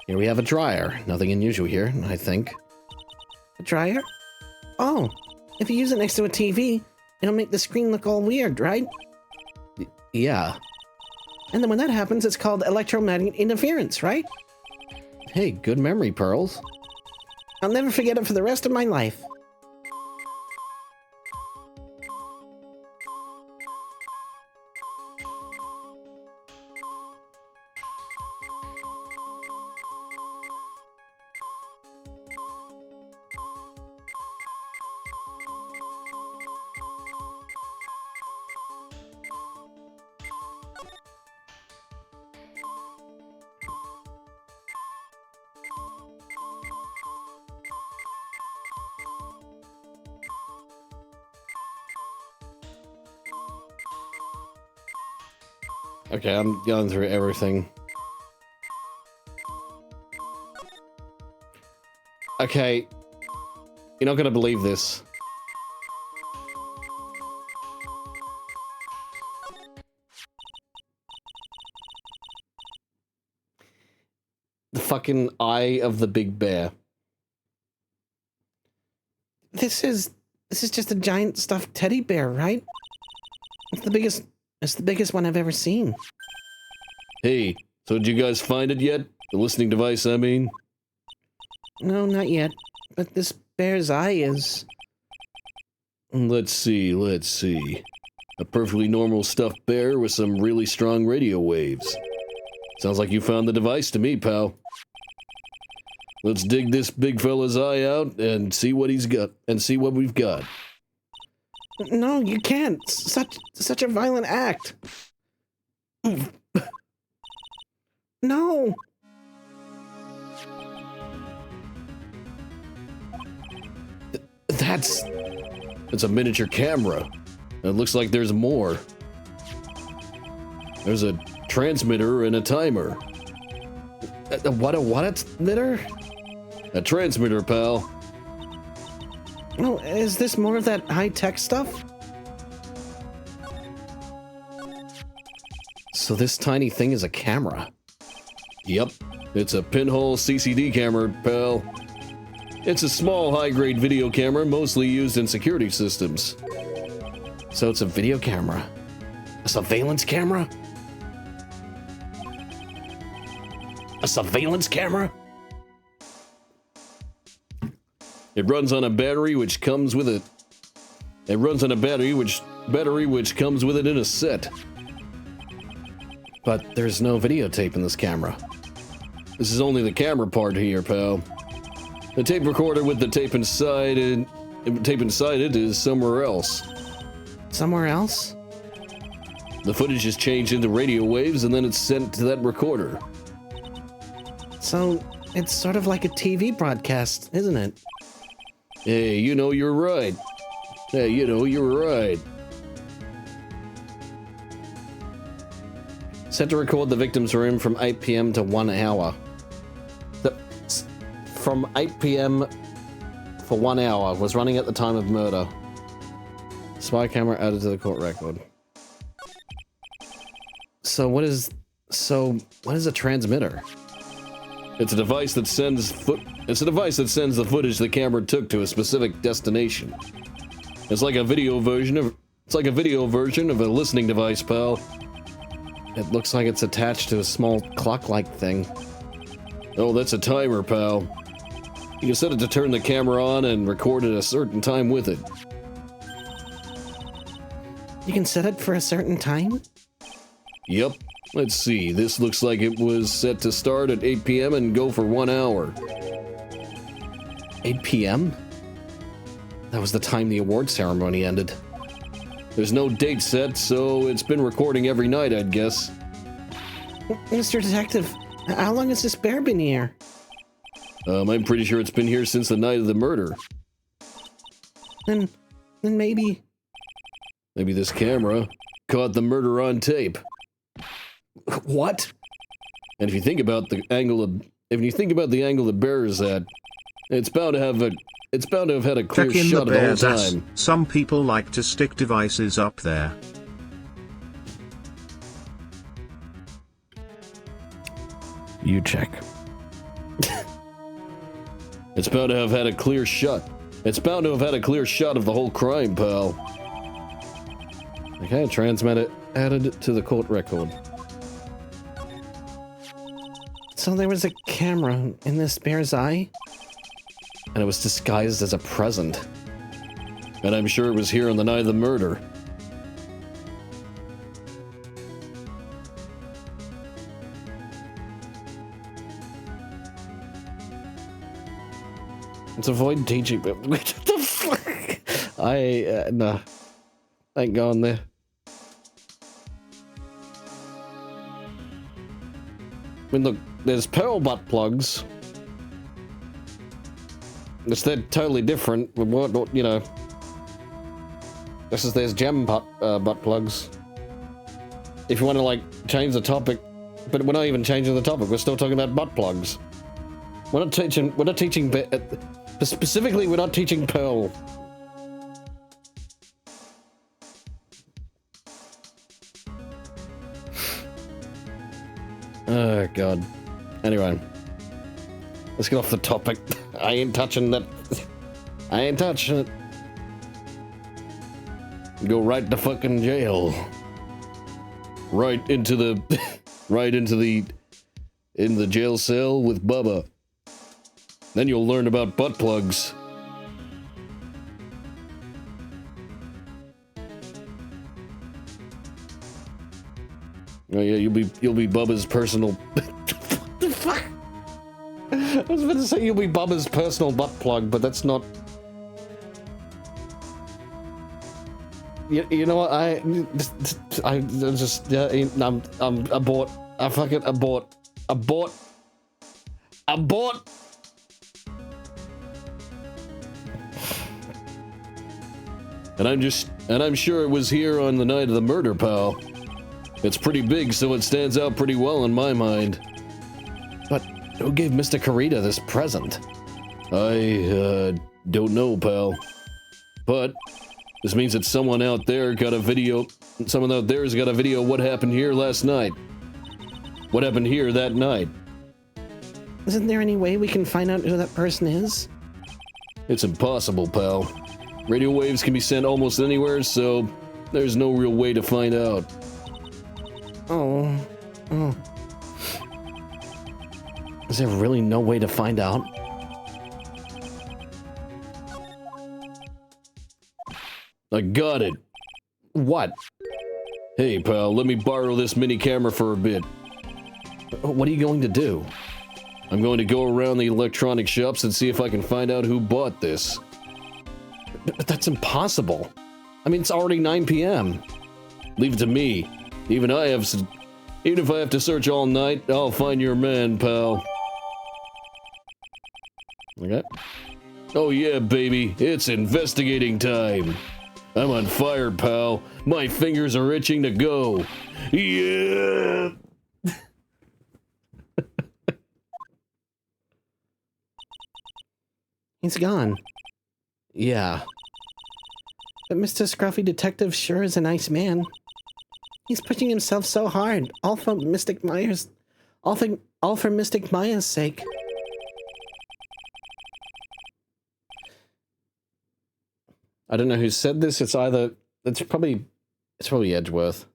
Here we have a dryer. Nothing unusual here, I think. A dryer? Oh, if you use it next to a TV, it'll make the screen look all weird, right? Yeah. And then when that happens, it's called electromagnetic interference, right? Hey, good memory, Pearls. I'll never forget it for the rest of my life. Okay, I'm going through everything. Okay, you're not gonna believe this. The fucking eye of the big bear. This is just a giant stuffed teddy bear, right? It's the biggest one I've ever seen. Hey, so did you guys find it yet? The listening device, I mean? No, not yet. But this bear's eye is... Let's see. A perfectly normal stuffed bear with some really strong radio waves. Sounds like you found the device to me, pal. Let's dig this big fella's eye out and see what he's got, and see what we've got. No, you can't. Such a violent act. No. It's a miniature camera. It looks like there's more. There's a transmitter and a timer. What a transmitter? A transmitter, pal. Oh, is this more of that high-tech stuff? So this tiny thing is a camera. Yep, it's a pinhole CCD camera, pal. It's a small high-grade video camera mostly used in security systems. So it's a video camera. A surveillance camera? A surveillance camera? It runs on a battery which comes with it. It runs on a battery which comes with it in a set. But there's no videotape in this camera. This is only the camera part here, pal. The tape recorder with the tape inside it is somewhere else. Somewhere else? The footage is changed into radio waves and then it's sent to that recorder. So, it's sort of like a TV broadcast, isn't it? Hey, you know you're right. Set to record the victim's room from 8 p.m. to 1 hour. From 8 p.m. for 1 hour was running at the time of murder. Spy camera added to the court record. So what is a transmitter? It's a device that sends the footage the camera took to a specific destination. It's like a video version of a listening device, pal. It looks like it's attached to a small clock-like thing. Oh, that's a timer, pal. You can set it to turn the camera on and record at a certain time with it. You can set it for a certain time? Yep. Let's see. This looks like it was set to start at 8 p.m. and go for 1 hour. 8 p.m.? That was the time the award ceremony ended. There's no date set, so it's been recording every night, I'd guess. Mr. Detective, how long has this bear been here? I'm pretty sure it's been here since the night of the murder. Then maybe this camera caught the murder on tape. What? And if you think about the angle the bear is at, it's bound to have had a clear Check in shot the of the whole bear's ass. time. Some people like to stick devices up there. You check. It's bound to have had a clear shot. It's bound to have had a clear shot of the whole crime, pal. Okay, transmit added to the court record. So there was a camera in this bear's eye? And it was disguised as a present. And I'm sure it was here on the night of the murder. Let's avoid teaching, but what the fuck? Nah. I ain't going there. I mean, look, there's pearl butt plugs. They're totally different. What, you know. There's gem butt plugs. if you want to, like, change the topic, but we're not even changing the topic. We're still talking about butt plugs. We're not teaching, specifically, we're not teaching Pearl. Oh, God. Anyway. Let's get off the topic. I ain't touching that. I ain't touching it. Go right to fucking jail. Right into the... right into the... in the jail cell with Bubba. Then you'll learn about butt plugs. Oh yeah, you'll be Bubba's personal... What the fuck? I was about to say you'll be Bubba's personal butt plug, but that's not... You know what, I just, yeah, I'm abort. I fucking abort. Abort. And I'm sure it was here on the night of the murder, pal. It's pretty big, so it stands out pretty well in my mind. But who gave Mr. Karita this present? I, don't know, pal. But this means that someone out there got a video. Someone out there's got a video of what happened here last night. What happened here that night? Isn't there any way we can find out who that person is? It's impossible, pal. Radio waves can be sent almost anywhere, so there's no real way to find out. Oh. Is there really no way to find out? I got it. What? Hey, pal, let me borrow this mini camera for a bit. What are you going to do? I'm going to go around the electronic shops and see if I can find out who bought this. But that's impossible. I mean, it's already 9 p.m. Leave it to me. Even if I have to search all night, I'll find your man, pal. Okay. Oh yeah, baby, it's investigating time. I'm on fire, pal. My fingers are itching to go. Yeah! He's gone. Yeah. But Mr. Scruffy Detective sure is a nice man. He's pushing himself so hard, all for Mystic Maya's sake. I don't know who said this. It's probably Edgeworth.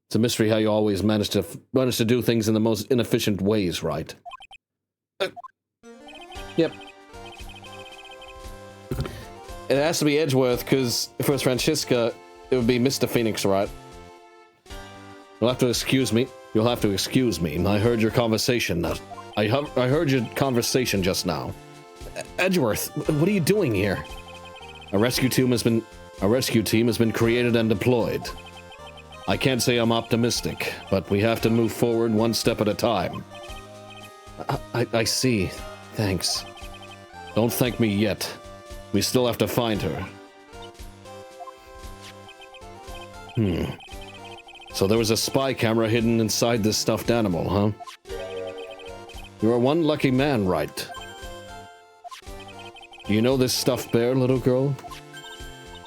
It's a mystery how you always manage to do things in the most inefficient ways, right? Yep. It has to be Edgeworth, because if it was Francisca, it would be Mr. Phoenix, right? You'll have to excuse me. You'll have to excuse me. I heard your conversation. I heard your conversation just now. Edgeworth, what are you doing here? A rescue team has been created and deployed. I can't say I'm optimistic, but we have to move forward one step at a time. I see. Thanks. Don't thank me yet. We still have to find her. So there was a spy camera hidden inside this stuffed animal, huh? You are one lucky man, Wright. Do you know this stuffed bear, little girl?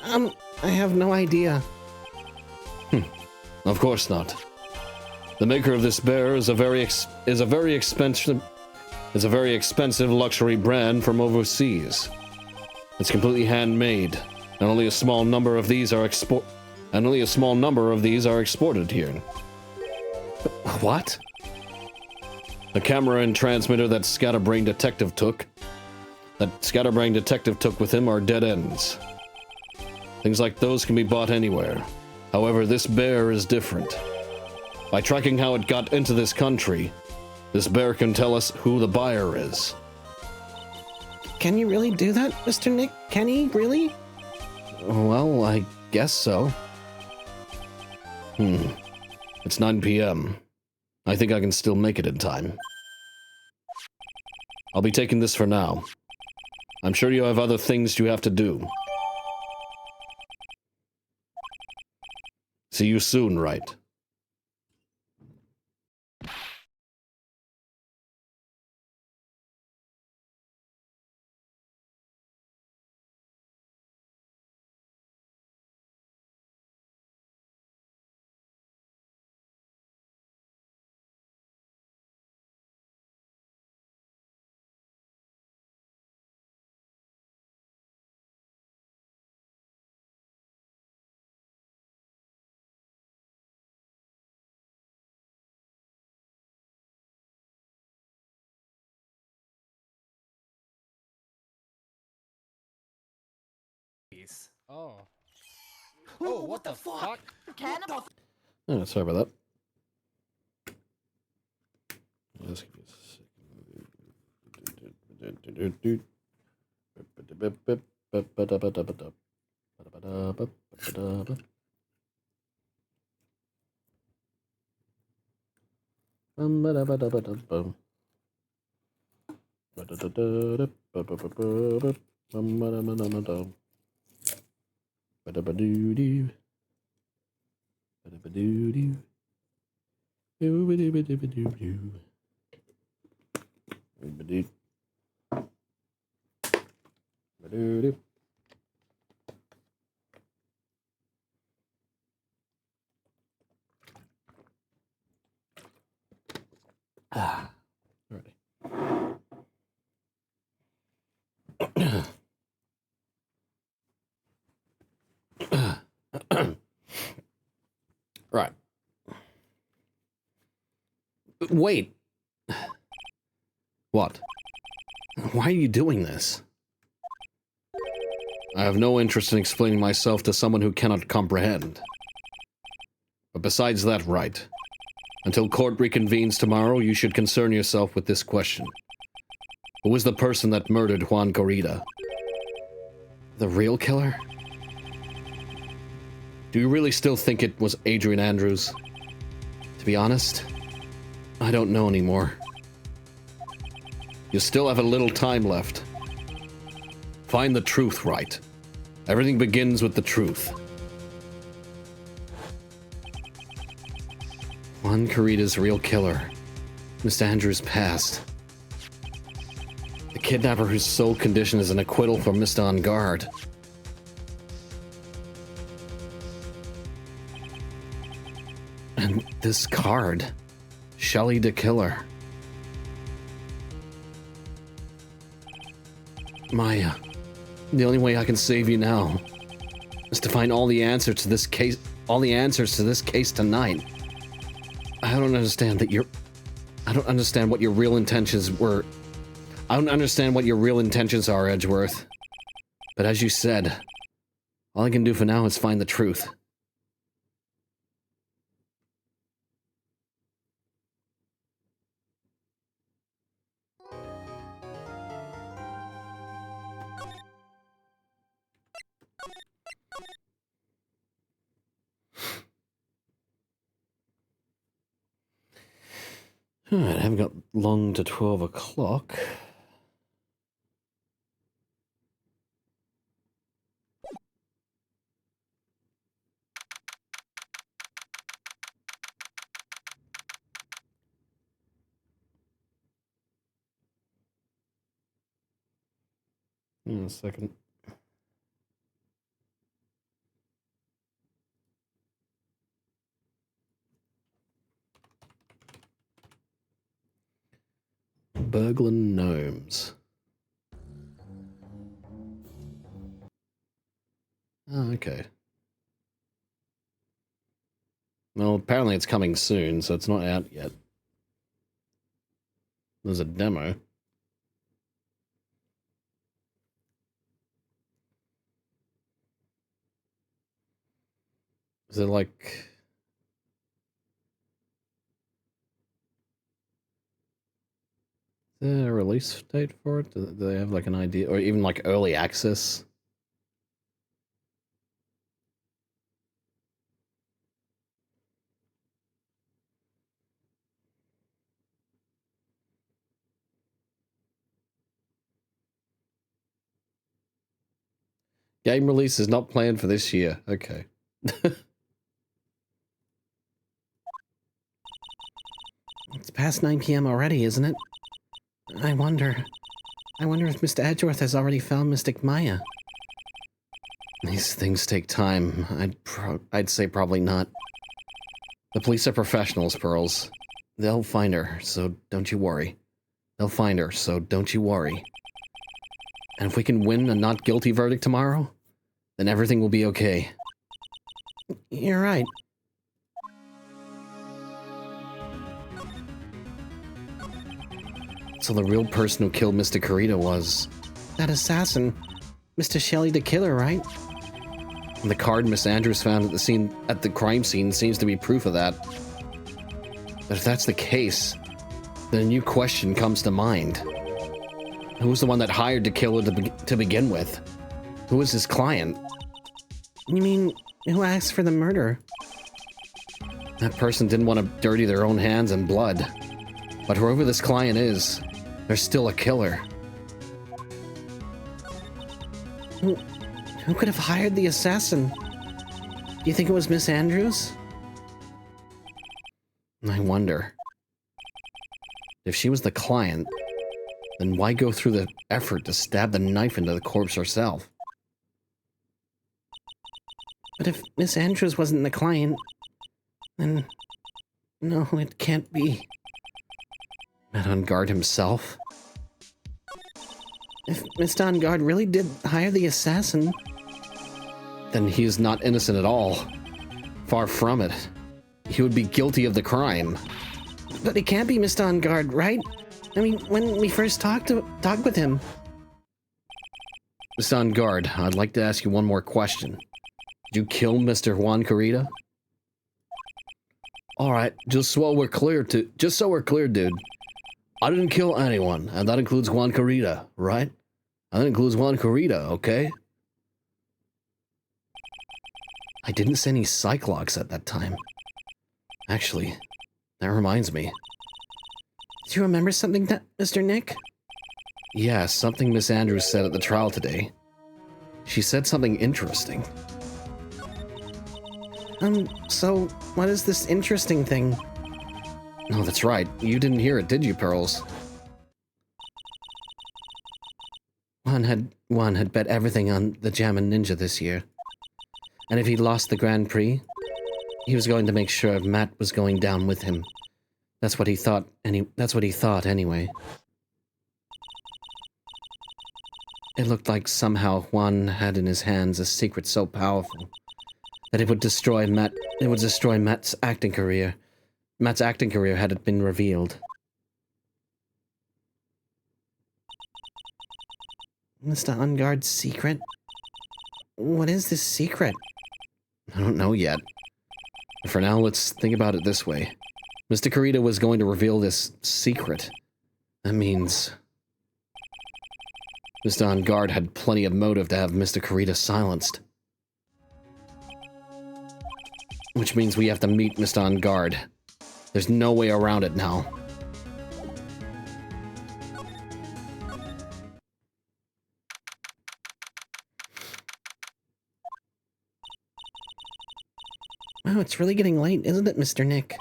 I have no idea. Of course not. The maker of this bear is a very expensive luxury brand from overseas. It's completely handmade, and only a small number of these are exported here. What? The camera and transmitter that Scatterbrain Detective took with him are dead ends. Things like those can be bought anywhere. However, this bear is different. By tracking how it got into this country, this bear can tell us who the buyer is. Can you really do that, Mr. Nick? Can he really? Well, I guess so. It's 9 p.m. I think I can still make it in time. I'll be taking this for now. I'm sure you have other things you have to do. See you soon, Wright. place. Oh. Oh, what the fuck? Cannibal. Oh, sorry about that. Just give me a second. Ah, alrighty. Right. Wait. What? Why are you doing this? I have no interest in explaining myself to someone who cannot comprehend. But besides that, Wright, until court reconvenes tomorrow, you should concern yourself with this question. Who was the person that murdered Juan Corrida? The real killer? Do you really still think it was Adrian Andrews? To be honest, I don't know anymore. You still have a little time left. Find the truth, Wright. Everything begins with the truth. Juan Corrida's real killer. Mr. Andrews passed. The kidnapper whose sole condition is an acquittal for Mr. On Guard. And this card. Shelley the Killer. Maya, the only way I can save you now is to find all the answers to this case tonight. I don't understand what your real intentions were. I don't understand what your real intentions are, Edgeworth. But as you said, all I can do for now is find the truth. Alright, I haven't got long to 12 o'clock. In a second. Burglar Gnomes. Oh, okay. Well, apparently it's coming soon, so it's not out yet. There's a demo. Is it like... Is there a release date for it? Do they have like an idea? Or even like early access? Game release is not planned for this year. Okay. It's past 9 p.m. already, isn't it? I wonder if Mr. Edgeworth has already found Mystic Maya. These things take time. I'd say probably not. The police are professionals, Pearls. They'll find her, so don't you worry. They'll find her, so don't you worry. And if we can win a not guilty verdict tomorrow, then everything will be okay. You're right. So the real person who killed Mr. Corrida was... That assassin. Mr. Shelley the Killer, right? And the card Miss Andrews found at the crime scene seems to be proof of that. But if that's the case, then a new question comes to mind. Who was the one that hired the killer to begin with? Who was his client? You mean, who asked for the murder? That person didn't want to dirty their own hands in blood. But whoever this client is, they're still a killer. Who could have hired the assassin? Do you think it was Miss Andrews? I wonder. If she was the client, then why go through the effort to stab the knife into the corpse herself? But if Miss Andrews wasn't the client, then... No, it can't be. Met on guard himself? If Mr. On-Guard really did hire the assassin... Then he is not innocent at all. Far from it. He would be guilty of the crime. But it can't be Mr. On-Guard, right? I mean, when we first talked with him... Mr. On Guard, I'd like to ask you one more question. Did you kill Mr. Juan Carita? Alright, just so we're clear, dude. I didn't kill anyone, and that includes Juan Carita, right? That includes Juan Carita, okay? I didn't see any Cyclops at that time. Actually, that reminds me. Do you remember something, Mr. Nick? Yeah, something Miss Andrews said at the trial today. She said something interesting. So, what is this interesting thing? No, that's right. You didn't hear it, did you, Pearls? Juan had bet everything on the Jammin' Ninja this year. And if he lost the Grand Prix, he was going to make sure Matt was going down with him. That's what he thought, anyway. It looked like somehow Juan had in his hands a secret so powerful that it would destroy Matt's acting career. Matt's acting career had it been revealed. Mr. On-Guard's secret? What is this secret? I don't know yet. For now, let's think about it this way. Mr. Carita was going to reveal this secret. That means... Mr. On Guard had plenty of motive to have Mr. Carita silenced. Which means we have to meet Mr. On Guard. There's no way around it now. Wow, it's really getting late, isn't it, Mr. Nick?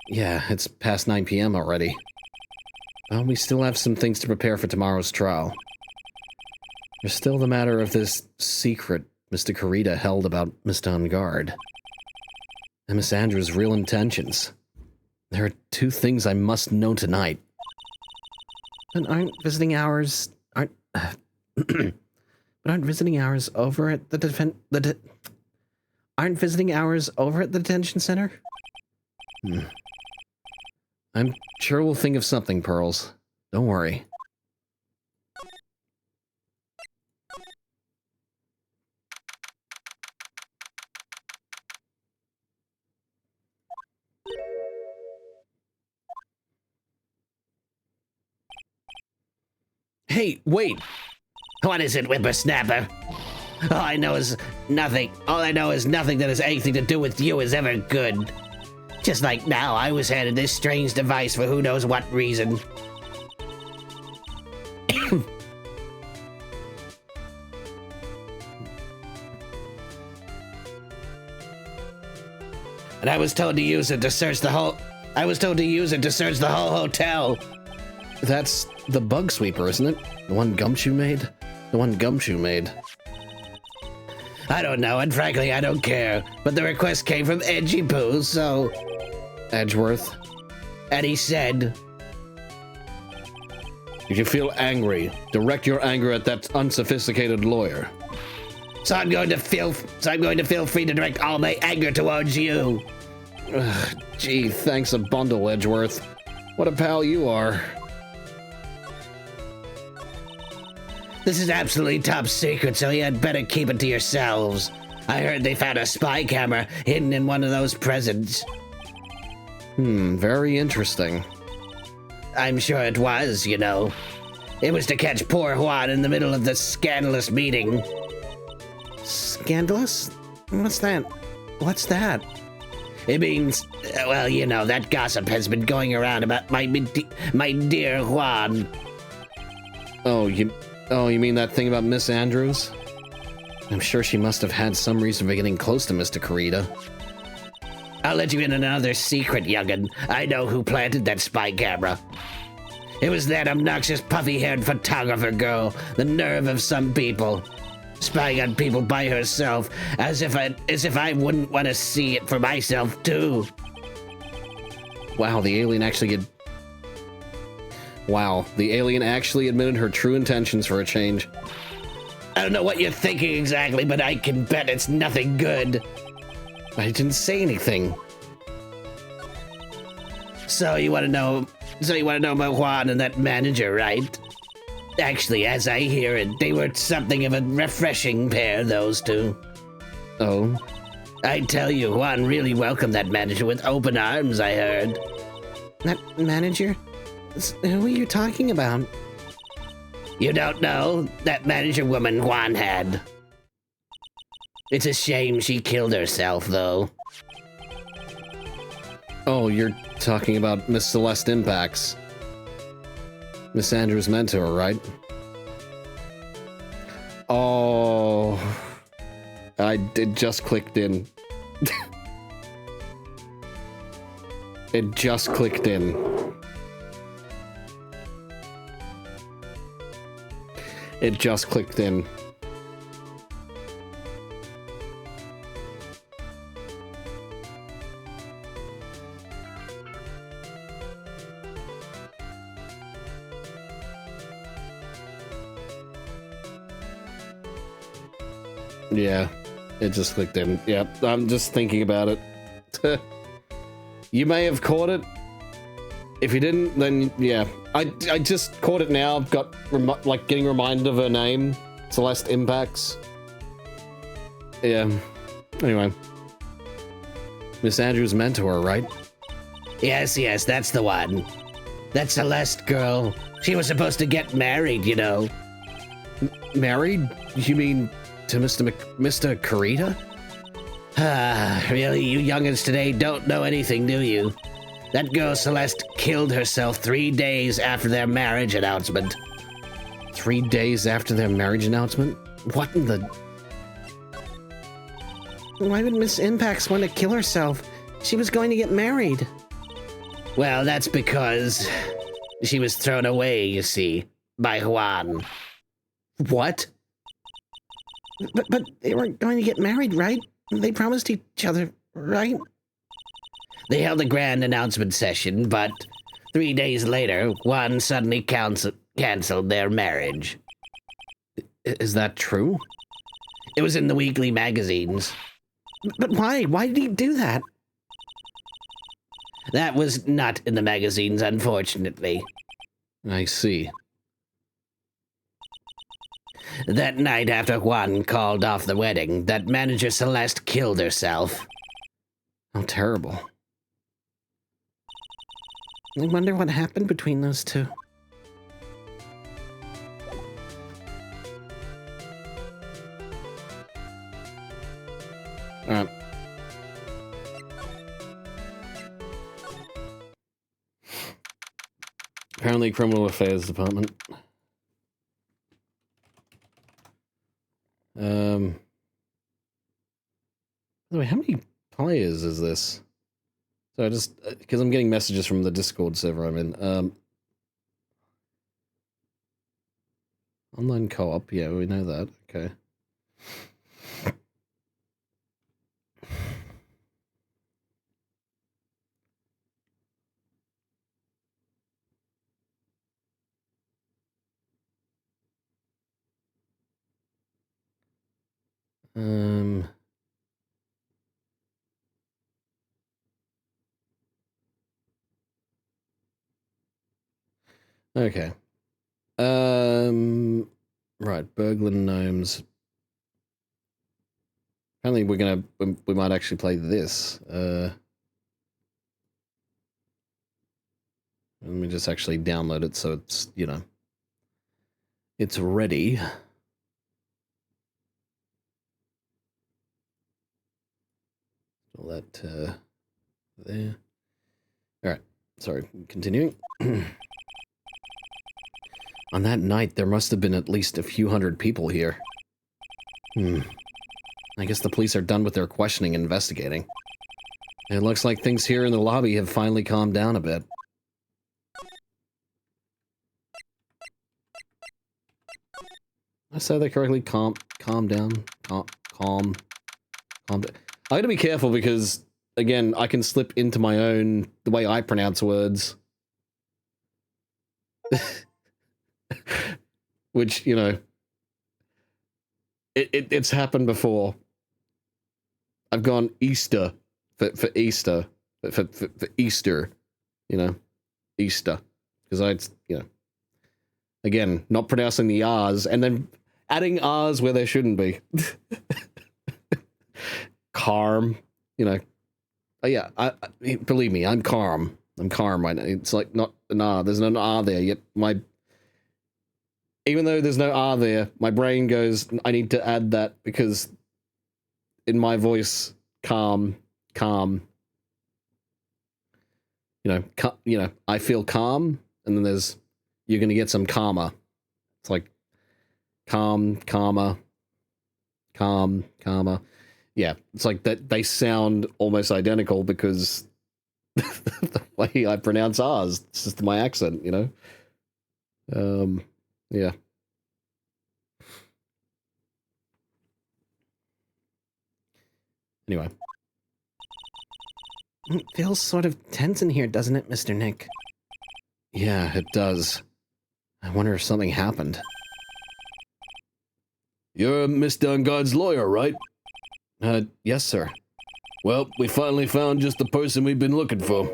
Yeah, it's past 9 p.m. already. Well, we still have some things to prepare for tomorrow's trial. There's still the matter of this secret Mr. Carita held about Mr. On Guard. And Miss Andrews' real intentions. There are two things I must know tonight. But aren't visiting hours over at the Aren't visiting hours over at the detention center? I'm sure we'll think of something, Pearls. Don't worry. Hey, wait! What is it, whippersnapper? All I know is nothing that has anything to do with you is ever good. Just like now, I was handed this strange device for who knows what reason. And I was told to use it to search the whole hotel. That's the bug sweeper, isn't it? The one Gumshoe made? The one Gumshoe made. I don't know, and frankly, I don't care. But the request came from Edgy Poo, so... Edgeworth? And he said... If you feel angry, direct your anger at that unsophisticated lawyer. So I'm going to feel free to direct all my anger towards you. Ugh, gee, thanks a bundle, Edgeworth. What a pal you are. This is absolutely top secret, so you had better keep it to yourselves. I heard they found a spy camera hidden in one of those presents. Very interesting. I'm sure it was, you know. It was to catch poor Juan in the middle of the scandalous meeting. Scandalous? What's that? What's that? It means, well, you know, that gossip has been going around about my dear Juan. Oh, you mean that thing about Miss Andrews? I'm sure she must have had some reason for getting close to Mr. Kurita. I'll let you in on another secret, young'un. I know who planted that spy camera. It was that obnoxious puffy-haired photographer girl. The nerve of some people. Spying on people by herself, as if I wouldn't want to see it for myself, too. Wow, the alien actually admitted her true intentions for a change. I don't know what you're thinking exactly, but I can bet it's nothing good. I didn't say anything. So you want to know about Juan and that manager, right? Actually, as I hear it, they were something of a refreshing pair, those two. Oh? I tell you, Juan really welcomed that manager with open arms, I heard. That manager? Who are you talking about? You don't know? That manager woman Juan had. It's a shame she killed herself, though. Oh, you're talking about Miss Celeste Impacts. Miss Andrews' mentor, right? Oh... it just clicked in. It just clicked in. It just clicked in. Yeah, it just clicked in. Yep, I'm just thinking about it. You may have caught it. If you didn't, then yeah. I just caught it now. I've got, getting reminded of her name. Celeste Impacts. Yeah. Anyway. Miss Andrews' mentor, right? Yes, that's the one. That Celeste girl. She was supposed to get married, you know. Married? You mean to Mr. Kurita? Ah, really? You youngins today don't know anything, do you? That girl Celeste killed herself 3 days after their marriage announcement. 3 days after their marriage announcement? What in the... Why would Miss Impacts want to kill herself? She was going to get married. Well, that's because she was thrown away, you see, by Juan. What? But they weren't going to get married, right? They promised each other, right? They held a grand announcement session, but 3 days later, Juan suddenly canceled their marriage. Is that true? It was in the weekly magazines. But why? Why did he do that? That was not in the magazines, unfortunately. I see. That night after Juan called off the wedding, that manager Celeste killed herself. How terrible. I wonder what happened between those two. Alright. Apparently Criminal Affairs Department. By the way, how many players is this? So I just, because I'm getting messages from the Discord server I'm in. Online co-op, yeah, we know that. Okay. Okay. Right, Berglund Gnomes. Apparently we might actually play this. Let me just actually download it so it's, you know, it's ready. All that there. All right. Sorry. Continuing. On that night, there must have been at least a few hundred people here. I guess the police are done with their questioning and investigating. It looks like things here in the lobby have finally calmed down a bit. I said that correctly. Calm down. Calm down. I gotta be careful because, again, I can slip into my own, the way I pronounce words. Which, you know, it's happened before. I've gone Easter for Easter, for Easter, you know, Easter. Because you know, again, not pronouncing the R's and then adding R's where there shouldn't be. Calm, you know. Oh yeah, I believe me, I'm calm. I'm calm right now. It's like not an R. There's no R there yet. Even though there's no R there, my brain goes, I need to add that because in my voice, calm. You know, I feel calm, and then there's, you're gonna get some karma. It's like calm. Yeah, it's like that. They sound almost identical because the way I pronounce R's. It's just my accent, you know. Yeah. Anyway. It feels sort of tense in here, doesn't it, Mr. Nick? Yeah, it does. I wonder if something happened. You're Mr. Ungod's lawyer, right? Yes, sir. Well, we finally found just the person we've been looking for.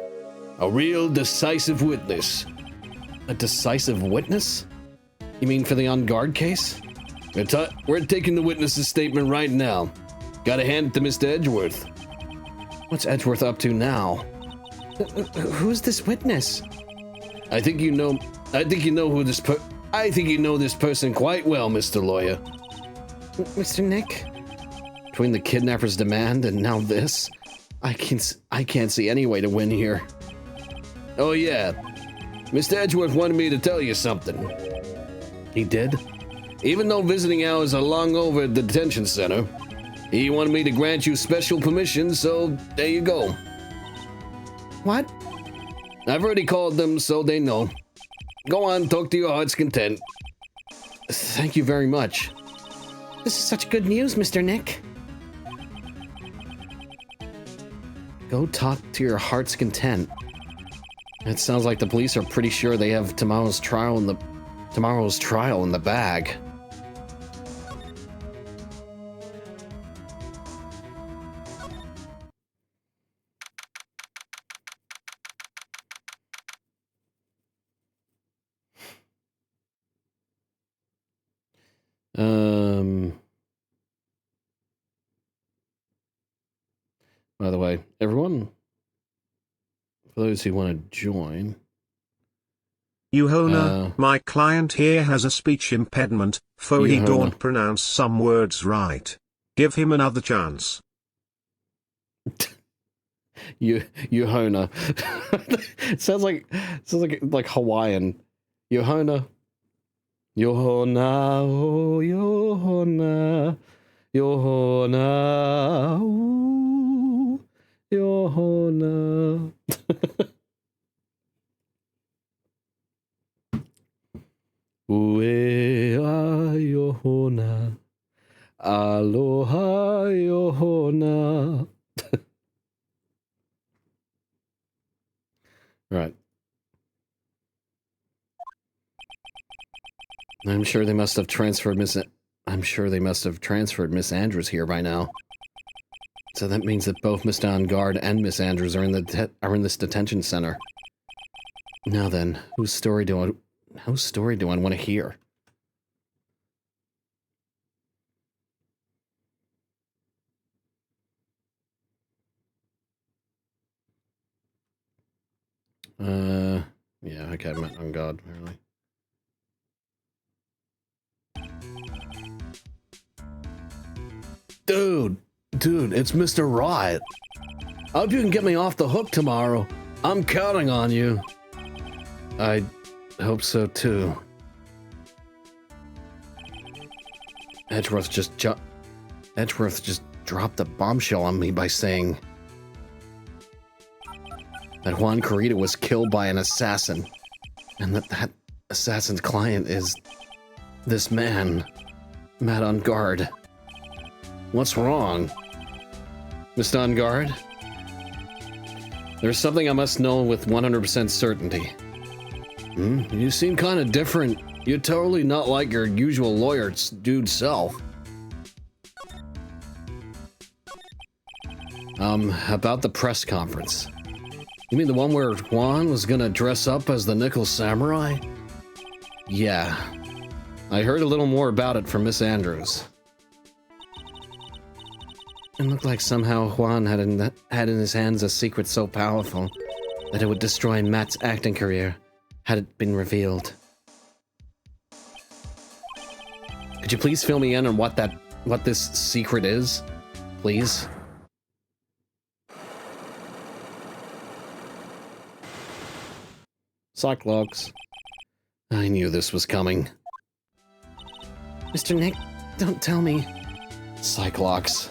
A real decisive witness. A decisive witness? You mean for the on guard case? We're taking the witness's statement right now. Gotta hand it to Mr. Edgeworth. What's Edgeworth up to now? Who's this witness? I think you know who this I think you know this person quite well, Mr. Lawyer. Mr. Nick? Between the kidnapper's demand and now this, I can't see any way to win here. Oh yeah, Mr. Edgeworth wanted me to tell you something. He did? Even though visiting hours are long over at the detention center, he wanted me to grant you special permission, so there you go. What? I've already called them, so they know. Go on, talk to your heart's content. Thank you very much. This is such good news, Mr. Nick. Go talk to your heart's content. It sounds like the police are pretty sure they have tomorrow's trial in the bag. By the way, everyone, for those who want to join... Yuhona, my client here has a speech impediment, for he Yuhona. don't pronounce some words right. Give him another chance. Yuhona. It sounds like Hawaiian. Yuhona. Yuhona, oh, Yuhona. Yuhona, ooh, Yuhona. Ue Yuhona. Aloha Yuhona. Right. I'm sure they must have transferred Miss Andrews here by now. So that means that both Miss Guard and Miss Andrews are in this detention center. Now then, whose story do I want to hear? Yeah, okay, I'm on guard, apparently. Dude, it's Mr. Wright. I hope you can get me off the hook tomorrow. I'm counting on you. I hope so, too. Edgeworth just dropped a bombshell on me by saying that Juan Corrida was killed by an assassin, and that assassin's client is this man, Matt on guard. What's wrong, Mr. On guard? There's something I must know with 100% certainty. You seem kind of different. You're totally not like your usual lawyer dude self. About the press conference. You mean the one where Juan was gonna dress up as the Nickel Samurai? Yeah. I heard a little more about it from Miss Andrews. It looked like somehow Juan had in his hands a secret so powerful that it would destroy Matt's acting career had it been revealed. Could you please fill me in on what this secret is? Please? Cyclops. I knew this was coming. Mr. Nick, don't tell me. Cyclops.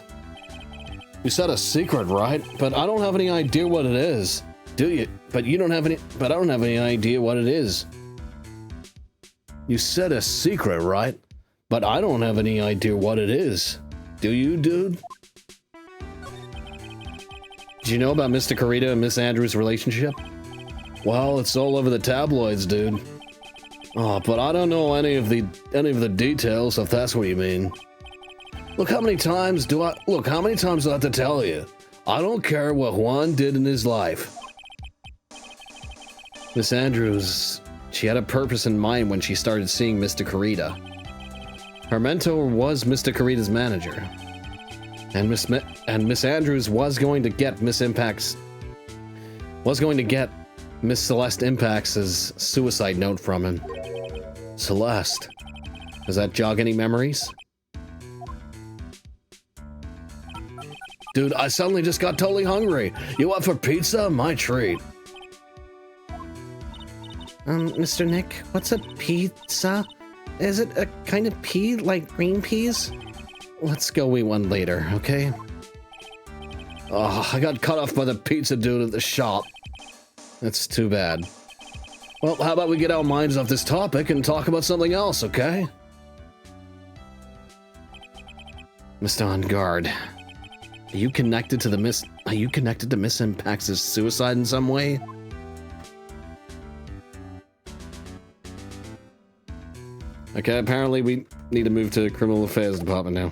You said a secret, right? But I don't have any idea what it is. Do you? But I don't have any idea what it is. You said a secret, right? But I don't have any idea what it is. Do you, dude? Did you know about Mr. Corrida and Miss Andrews' relationship? Well, it's all over the tabloids, dude. Oh, but I don't know any of the details, if that's what you mean. Look, how many times do I have to tell you? I don't care what Juan did in his life. Miss Andrews, she had a purpose in mind when she started seeing Mr. Corrida. Her mentor was Mr. Corrida's manager. And Miss Andrews was going to get Miss Celeste Impacts' suicide note from him. Celeste. Does that jog any memories? Dude, I suddenly just got totally hungry. You up for pizza? My treat. Mr. Nick, what's a pizza? Is it a kind of pea, like green peas? Let's go eat one later, okay? Oh, I got cut off by the pizza dude at the shop. That's too bad. Well, how about we get our minds off this topic and talk about something else, okay? Mr. On guard. Are you connected to Miss Impacts' suicide in some way? Okay, apparently we need to move to Criminal Affairs Department now.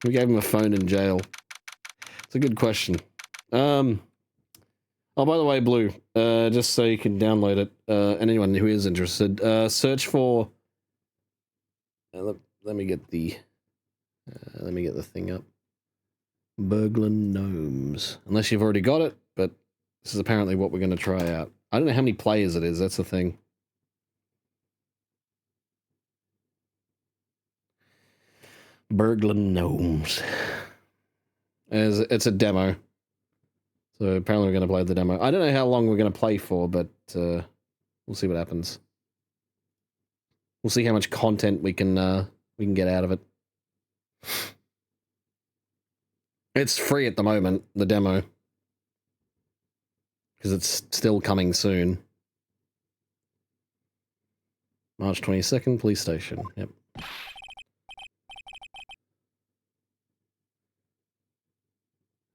We gave him a phone in jail. It's a good question. Oh, by the way, Blue, just so you can download it, anyone who is interested, search for... let me get the thing up. Burglar Gnomes. Unless you've already got it, but this is apparently what we're going to try out. I don't know how many players it is, that's the thing. Burglar Gnomes. It's a demo. So apparently we're going to play the demo. I don't know how long we're going to play for, but we'll see what happens. We'll see how much content we can get out of it. It's free at the moment, the demo. Because it's still coming soon. March 22nd, police station. Yep.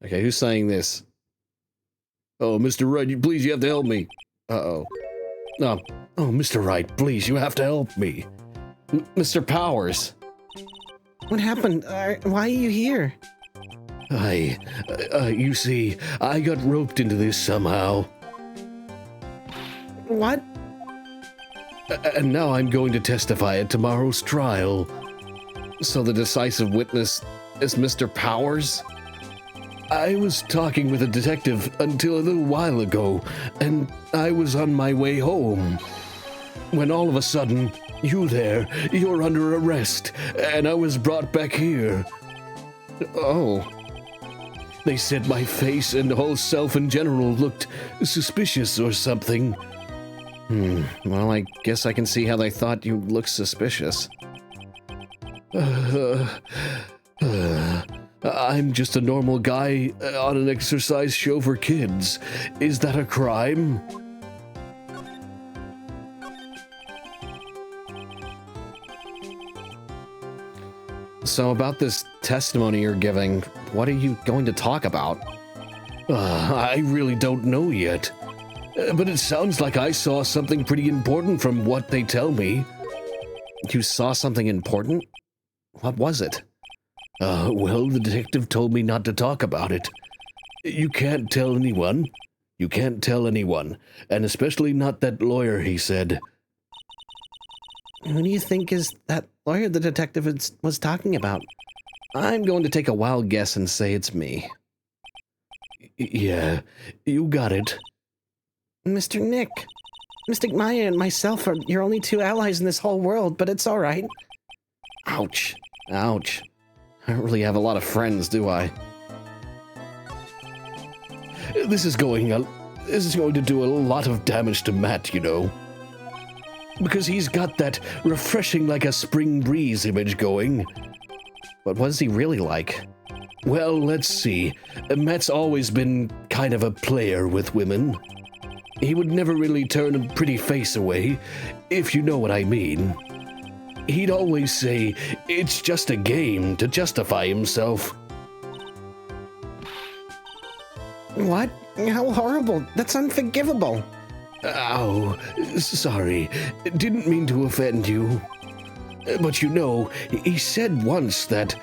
Okay, who's saying this? Oh, Mr. Wright, please, you have to help me. Uh-oh. Oh, Mr. Wright, please, you have to help me. Mr. Powers. What happened? Why are you here? You see, I got roped into this somehow. What? And now I'm going to testify at tomorrow's trial. So the decisive witness is Mr. Powers? I was talking with a detective until a little while ago, and I was on my way home. When all of a sudden, you're under arrest, and I was brought back here. Oh. They said my face and whole self in general looked suspicious or something. Well, I guess I can see how they thought you looked suspicious. I'm just a normal guy on an exercise show for kids. Is that a crime? So about this testimony you're giving, what are you going to talk about? I really don't know yet. But it sounds like I saw something pretty important from what they tell me. You saw something important? What was it? Well, the detective told me not to talk about it. You can't tell anyone. You can't tell anyone. And especially not that lawyer, he said. Who do you think is that lawyer the detective was talking about? I'm going to take a wild guess and say it's me. Yeah, you got it. Mr. Nick. Mystic Maya and myself are your only two allies in this whole world, but it's alright. Ouch. Ouch. I don't really have a lot of friends, do I? This is going to do a lot of damage to Matt, you know. Because he's got that refreshing like a spring breeze image going. But what is he really like? Well, let's see. Matt's always been kind of a player with women. He would never really turn a pretty face away, if you know what I mean. He'd always say, it's just a game, to justify himself. What? How horrible. That's unforgivable. Oh, sorry. Didn't mean to offend you. But you know, he said once that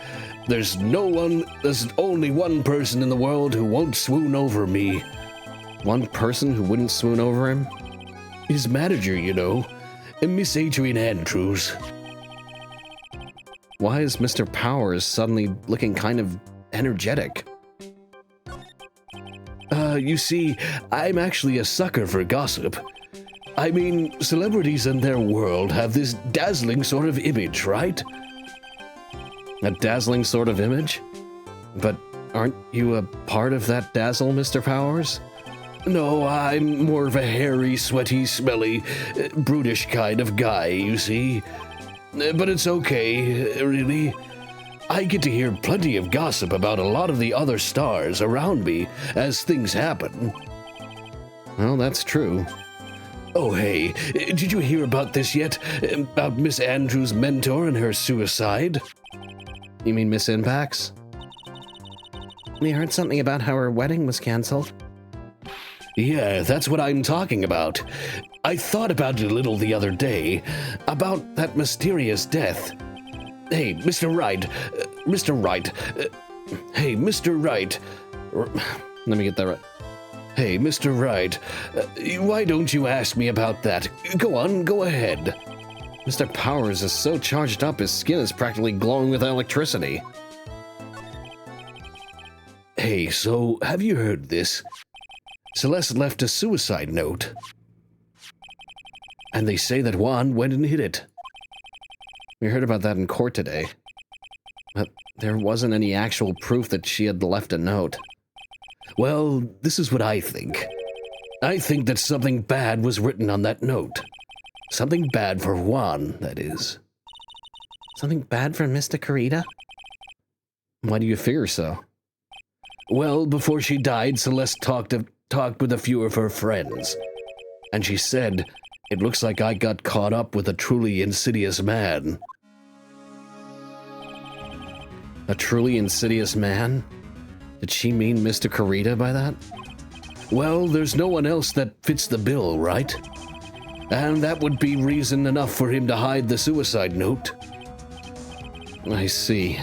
there's only one person in the world who won't swoon over me. One person who wouldn't swoon over him? His manager, you know. Miss Adrian Andrews. Why is Mr. Powers suddenly looking kind of energetic? You see, I'm actually a sucker for gossip. I mean, celebrities and their world have this dazzling sort of image, right? A dazzling sort of image? But aren't you a part of that dazzle, Mr. Powers? No, I'm more of a hairy, sweaty, smelly, brutish kind of guy, you see. But it's okay, really. I get to hear plenty of gossip about a lot of the other stars around me as things happen. Well, that's true. Oh, hey, did you hear about this yet? About Miss Andrews' mentor and her suicide? You mean Miss Impax? We heard something about how her wedding was canceled. Yeah, that's what I'm talking about. I thought about it a little the other day, about that mysterious death. Hey, Mr. Wright, Mr. Wright, hey, Mr. Wright, let me get that right. Hey, Mr. Wright, why don't you ask me about that? Go on, go ahead. Mr. Powers is so charged up, his skin is practically glowing with electricity. Hey, so have you heard this? Celeste left a suicide note. And they say that Juan went and hid it. We heard about that in court today. But there wasn't any actual proof that she had left a note. Well, this is what I think. I think that something bad was written on that note. Something bad for Juan, that is. Something bad for Mr. Carita? Why do you figure so? Well, before she died, Celeste talked with a few of her friends. And she said, it looks like I got caught up with a truly insidious man. A truly insidious man? Did she mean Mr. Carita by that? Well, there's no one else that fits the bill, right? And that would be reason enough for him to hide the suicide note. I see.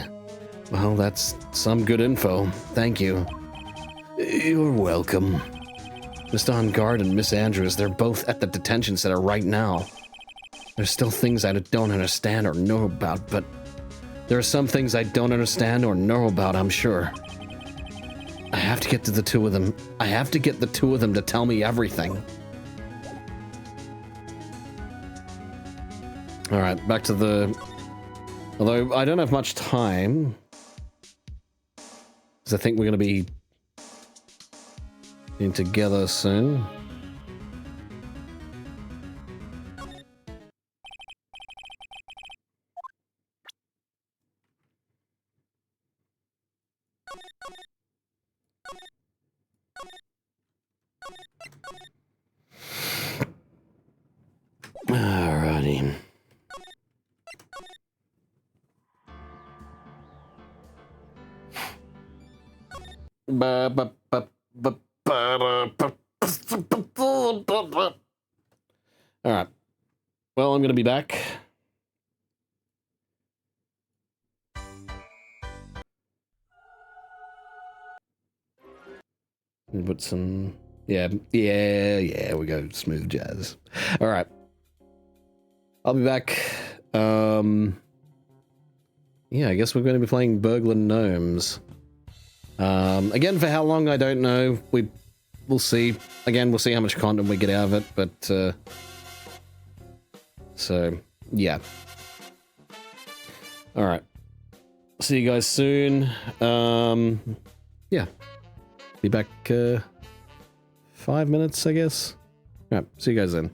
Well, that's some good info. Thank you. You're welcome. Mr. On Guard and Miss Andrews, they're both at the detention center right now. There's still things I don't understand or know about, but there are some things I don't understand or know about, I'm sure. I have to get to the two of them. I have to get the two of them to tell me everything. All right, back to the... Although I don't have much time, because I think we're going to be in together soon. Alrighty. Alright. Well, I'm gonna be back. Put some... Yeah, we go smooth jazz. Alright. I'll be back. Yeah, I guess we're going to be playing Burglar Gnomes. Again, for how long, I don't know. We'll see. Again, we'll see how much content we get out of it, but, so, yeah. Alright. See you guys soon. Yeah. Be back, 5 minutes, I guess. Alright, see you guys then.